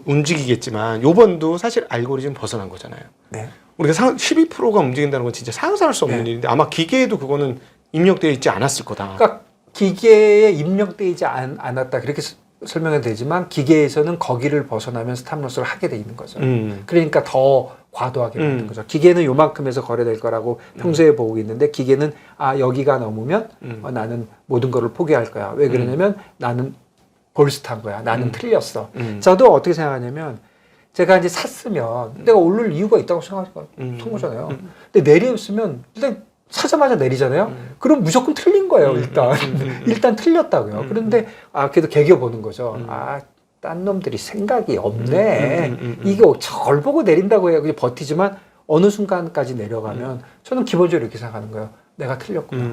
움직이겠지만 요번도 사실 알고리즘 벗어난 거잖아요. 네. 우리가 12%가 움직인다는 건 진짜 상상할 수 없는 네. 일인데 아마 기계에도 그거는 입력되어 있지 않았을 거다. 그러니까 기계에 입력되어 있지 않았다. 그렇게 설명은 되지만 기계에서는 거기를 벗어나면 스탑로스를 하게 돼 있는 거죠. 그러니까 더 과도하게 만든 거죠. 기계는 요만큼에서 거래될 거라고 평소에 보고 있는데 기계는 여기가 넘으면 나는 모든 거를 포기할 거야. 왜 그러냐면 나는 볼스탄 거야. 나는 틀렸어. 저도 어떻게 생각하냐면 제가 이제 샀으면 내가 오를 이유가 있다고 생각한 거잖아요. 근데 내렸으면 일단 사자마자 내리잖아요. 그럼 무조건 틀린 거예요. 일단 일단 틀렸다고요. 그런데 그래도 개겨보는 거죠. 딴 놈들이 생각이 없네. 이게 저걸 보고 내린다고 해야 그냥 버티지만 어느 순간까지 내려가면 저는 기본적으로 이렇게 생각하는 거예요. 내가 틀렸구나.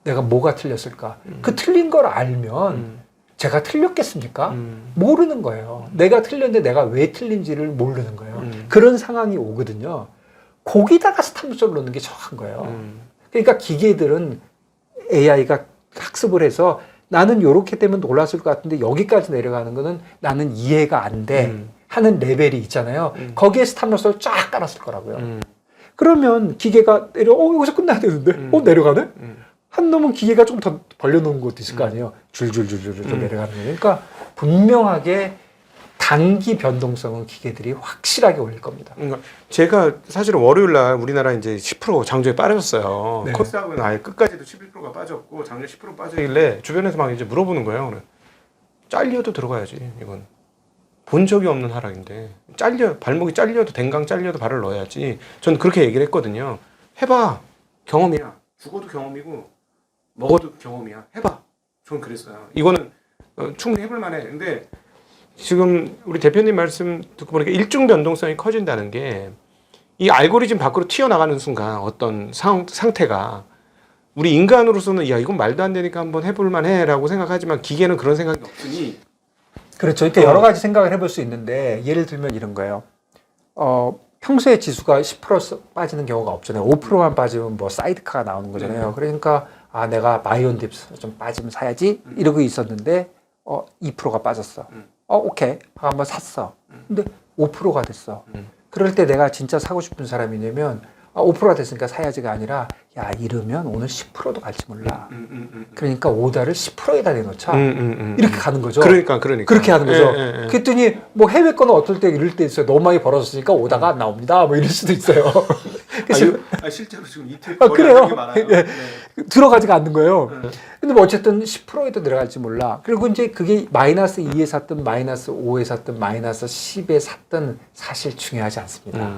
내가 뭐가 틀렸을까? 그 틀린 걸 알면 제가 틀렸겠습니까? 모르는 거예요. 내가 틀렸는데 내가 왜 틀린지를 모르는 거예요. 그런 상황이 오거든요. 거기다가 스탑로스를 넣는 게 정확한 거예요. 그러니까 기계들은 AI가 학습을 해서 나는 요렇게 되면 놀랐을 것 같은데 여기까지 내려가는 거는 나는 이해가 안 돼 하는 레벨이 있잖아요. 거기에 스탑로스를 쫙 깔았을 거라고요. 그러면 기계가 여기서 끝나야 되는데 내려가네? 한 놈은 기계가 좀 더 벌려놓은 것도 있을 거 아니에요. 줄줄줄줄 내려가는 거예요. 그러니까 분명하게 단기 변동성은 기계들이 확실하게 올릴 겁니다. 그러니까 제가 사실은 월요일 날 우리나라 이제 10% 장중에 빠졌어요. 네. 코스닥은 아예 끝까지도 11%가 빠졌고 장중 10% 빠지길래 주변에서 막 이제 물어보는 거예요. 그래. 잘려도 들어가야지. 이건 본 적이 없는 하락인데 발목이 잘려도 댕강 잘려도 발을 넣어야지. 저는 그렇게 얘기를 했거든요. 해봐. 경험이야. 죽어도 경험이고 먹어도 경험이야. 해봐. 저는 그랬어요. 이거는 충분히 해볼 만해. 근데 지금 우리 대표님 말씀 듣고 보니까 일중 변동성이 커진다는 게 이 알고리즘 밖으로 튀어나가는 순간 어떤 상태가 우리 인간으로서는 야 이건 말도 안 되니까 한번 해볼 만해라고 생각하지만 기계는 그런 생각이 없으니 그렇죠. 그러니까 여러 가지 생각을 해볼 수 있는데 예를 들면 이런 거예요. 평소에 지수가 10% 빠지는 경우가 없잖아요. 5%만 빠지면 뭐 사이드카가 나오는 거잖아요. 그러니까 내가 마이온 딥스 좀 빠지면 사야지 이러고 있었는데 2%가 빠졌어. 오케이. 한번 샀어. 근데 5%가 됐어. 그럴 때 내가 진짜 사고 싶은 사람이냐면 5%가 됐으니까 사야지가 아니라 야 이러면 오늘 10%도 갈지 몰라. 그러니까 오다를 10%에다 내놓자. 이렇게 가는 거죠. 그러니까 그렇게 하는 거죠. 그랬더니 뭐 해외 거는 어떨 때 이럴 때 있어요. 너무 많이 벌어졌으니까 오다가 안 나옵니다. 뭐 이럴 수도 있어요. 실제로 지금 이틀 그래요. 많아요. 예. 들어가지가 않는 거예요. 근데 뭐 어쨌든 10%에도 들어갈지 몰라. 그리고 이제 그게 마이너스 2에 샀든 마이너스 5에 샀든 마이너스 10에 샀든 사실 중요하지 않습니다.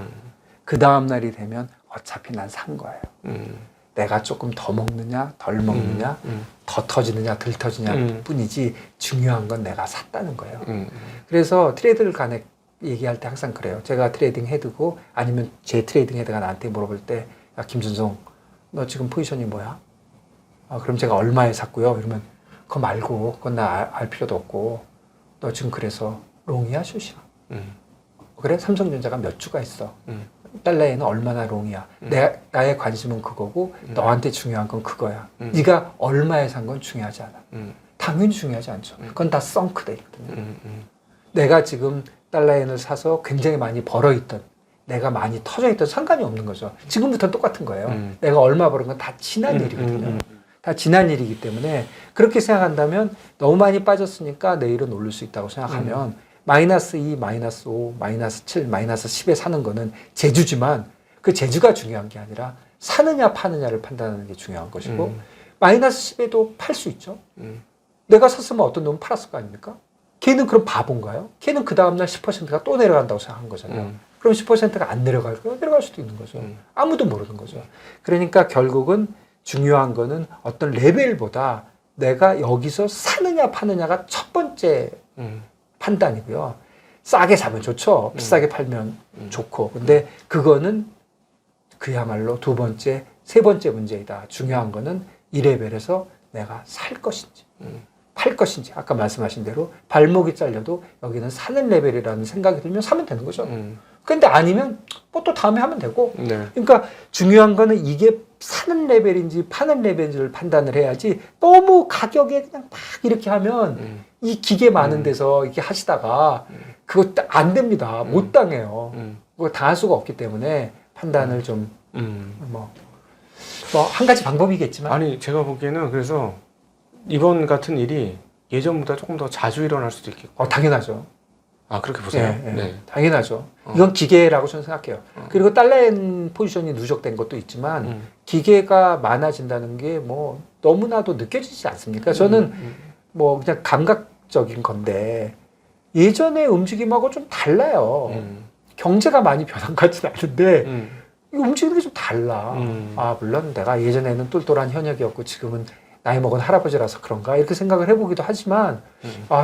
그 다음 날이 되면 어차피 난 산 거예요. 내가 조금 더 먹느냐 덜 먹느냐 더 터지느냐 덜 터지냐 뿐이지 중요한 건 내가 샀다는 거예요. 그래서 트레이드를 간에 얘기할 때 항상 그래요. 제가 트레이딩 헤드고 아니면 제 트레이딩 헤드가 나한테 물어볼 때 야 김준성 너 지금 포지션이 뭐야? 그럼 제가 얼마에 샀고요? 이러면 그거 말고 그건 나 알 필요도 없고 너 지금 그래서 롱이야 숏이야? 그래? 삼성전자가 몇 주가 있어. 달러에는 얼마나 롱이야. 나의 관심은 그거고 너한테 중요한 건 그거야. 네가 얼마에 산 건 중요하지 않아. 당연히 중요하지 않죠. 그건 다 썬크돼 있거든요. 내가 지금 달러엔을 사서 굉장히 많이 벌어있던 내가 많이 터져있던 상관이 없는 거죠. 지금부터 똑같은 거예요. 내가 얼마 벌은 건 다 지난 일이거든요. 다 지난 일이기 때문에 그렇게 생각한다면 너무 많이 빠졌으니까 내일은 오를 수 있다고 생각하면 마이너스 2, 마이너스 5, 마이너스 7, 마이너스 10에 사는 거는 재주지만 그 재주가 중요한 게 아니라 사느냐 파느냐를 판단하는 게 중요한 것이고 마이너스 10에도 팔 수 있죠. 내가 샀으면 어떤 놈은 팔았을 거 아닙니까? 걔는 그럼 바본가요? 걔는 그 다음날 10%가 또 내려간다고 생각한 거잖아요. 그럼 10%가 안 내려갈까요? 내려갈 수도 있는 거죠. 아무도 모르는 거죠. 그러니까 결국은 중요한 거는 어떤 레벨보다 내가 여기서 사느냐 파느냐가 첫 번째 판단이고요. 싸게 사면 좋죠. 비싸게 팔면 좋고. 근데 그거는 그야말로 두 번째, 세 번째 문제이다. 중요한 거는 이 레벨에서 내가 살 것인지, 팔 것인지. 아까 말씀하신 대로 발목이 잘려도 여기는 사는 레벨이라는 생각이 들면 사면 되는 거죠. 근데 아니면 뭐 또 다음에 하면 되고. 네. 그러니까 중요한 거는 이게 사는 레벨인지 파는 레벨인지를 판단을 해야지 너무 가격에 그냥 막 이렇게 하면 이 기계 많은 데서 이렇게 하시다가 그거 안 됩니다. 못 당해요. 그거 당할 수가 없기 때문에 판단을 좀 뭐 한 가지 방법이겠지만 아니 제가 보기에는 그래서 이번 같은 일이 예전보다 조금 더 자주 일어날 수도 있겠고. 당연하죠. 아 그렇게 보세요. 네, 네. 당연하죠. 이건 기계라고 저는 생각해요. 그리고 달러엔 포지션이 누적된 것도 있지만 기계가 많아진다는 게 뭐 너무나도 느껴지지 않습니까? 저는 뭐 그냥 감각적인 건데 예전의 움직임하고 좀 달라요. 경제가 많이 변한 것 같지는 않은데 이 움직이는 게 좀 달라. 물론 내가 예전에는 똘똘한 현역이었고 지금은 나이 먹은 할아버지라서 그런가 이렇게 생각을 해보기도 하지만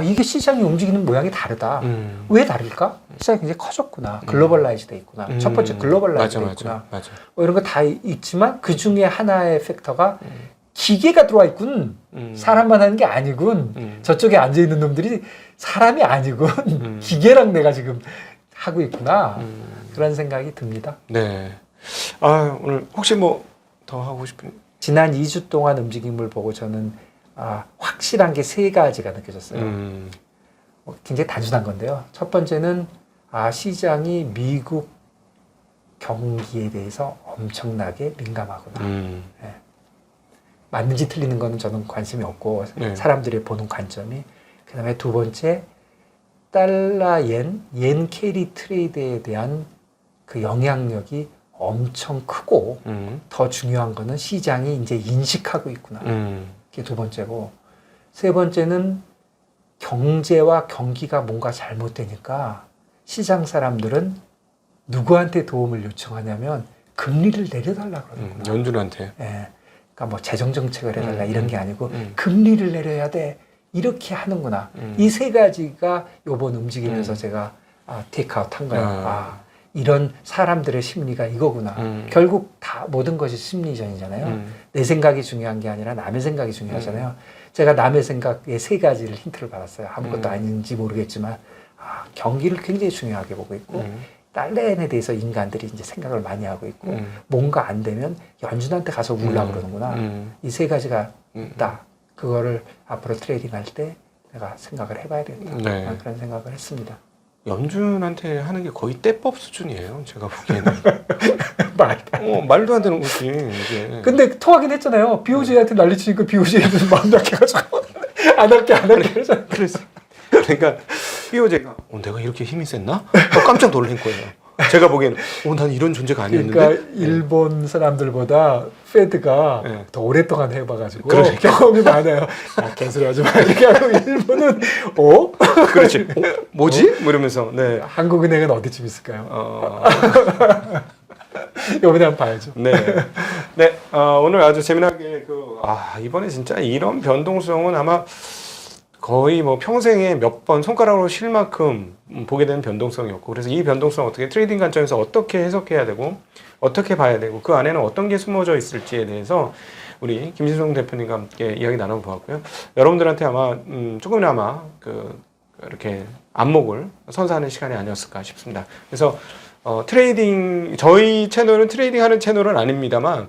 이게 시장이 움직이는 모양이 다르다. 왜 다를까? 시장이 굉장히 커졌구나. 글로벌라이즈 돼 있구나. 첫 번째 글로벌라이즈 돼 있구나. 맞아. 뭐 이런 거 다 있지만 그 중에 하나의 팩터가 기계가 들어와 있군. 사람만 하는 게 아니군. 저쪽에 앉아있는 놈들이 사람이 아니군. 기계랑 내가 지금 하고 있구나. 그런 생각이 듭니다. 네. 오늘 혹시 뭐 더 하고 싶은? 지난 2주 동안 움직임을 보고 저는 확실한 게 세 가지가 느껴졌어요. 굉장히 단순한 건데요. 첫 번째는 시장이 미국 경기에 대해서 엄청나게 민감하구나. 네. 맞는지 틀리는 거는 저는 관심이 없고 네. 사람들이 보는 관점이. 그 다음에 두 번째 달러 yen 캐리 트레이드에 대한 그 영향력이 엄청 크고 더 중요한 거는 시장이 이제 인식하고 있구나. 그게 두 번째고 세 번째는 경제와 경기가 뭔가 잘못되니까 시장 사람들은 누구한테 도움을 요청하냐면 금리를 내려달라 그러는구나. 연준한테. 예. 그러니까 뭐 재정 정책을 해달라 이런 게 아니고 금리를 내려야 돼. 이렇게 하는구나. 이 세 가지가 요번 움직임에서 제가 테이크아웃 한 거예요. 이런 사람들의 심리가 이거구나. 결국 다 모든 것이 심리전이잖아요. 내 생각이 중요한 게 아니라 남의 생각이 중요하잖아요. 제가 남의 생각의 세 가지를 힌트를 받았어요. 아무것도 아닌지 모르겠지만 경기를 굉장히 중요하게 보고 있고 달러엔에 대해서 인간들이 이제 생각을 많이 하고 있고 뭔가 안 되면 연준한테 가서 울라 그러는구나. 이 세 가지가 있다. 그거를 앞으로 트레이딩 할 때 내가 생각을 해봐야 되겠다. 네. 그런 생각을 했습니다. 연준한테 하는 게 거의 떼법 수준이에요. 제가 보기에는. 말도 말도 안 되는 거지. 이게. 근데 통하긴 했잖아요. BOJ한테 난리치니까 BOJ는 마음 약해가지고 안 할게 그러잖아요. 그래서 그러니까 BOJ가 내가 이렇게 힘이 셌나? 깜짝 놀란 거예요. 제가 보기엔 난 이런 존재가 아니었는데. 그러니까 일본 사람들보다 페드가 네. 더 오랫동안 해봐가지고 그러니까. 경험이 많아요. 야, 개소리 하지 마. 이렇게 하고 일본은 그렇지. 뭐지? 뭐 이러면서. 네. 한국은행은 어디쯤 있을까요? 어, 이번에 한번 봐야죠. 네. 네. 오늘 아주 재미나게 이번에 진짜 이런 변동성은 아마 거의 뭐 평생에 몇 번 손가락으로 실 만큼 보게 되는 변동성이었고, 그래서 이 변동성 어떻게 트레이딩 관점에서 어떻게 해석해야 되고 어떻게 봐야 되고 그 안에는 어떤 게 숨어져 있을지에 대해서 우리 김신성 대표님과 함께 이야기 나눠보았고요. 여러분들한테 아마 조금이나마 이렇게 안목을 선사하는 시간이 아니었을까 싶습니다. 그래서 트레이딩, 저희 채널은 트레이딩 하는 채널은 아닙니다만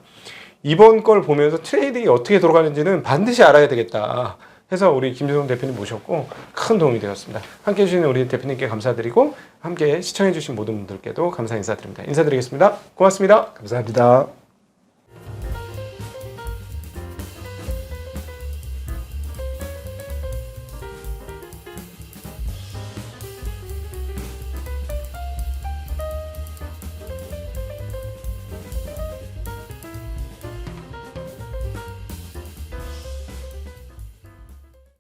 이번 걸 보면서 트레이딩이 어떻게 돌아가는지는 반드시 알아야 되겠다 해서 우리 김준성 대표님 모셨고 큰 도움이 되었습니다. 함께 해주신 우리 대표님께 감사드리고 함께 시청해주신 모든 분들께도 감사 인사드립니다. 인사드리겠습니다. 고맙습니다. 감사합니다.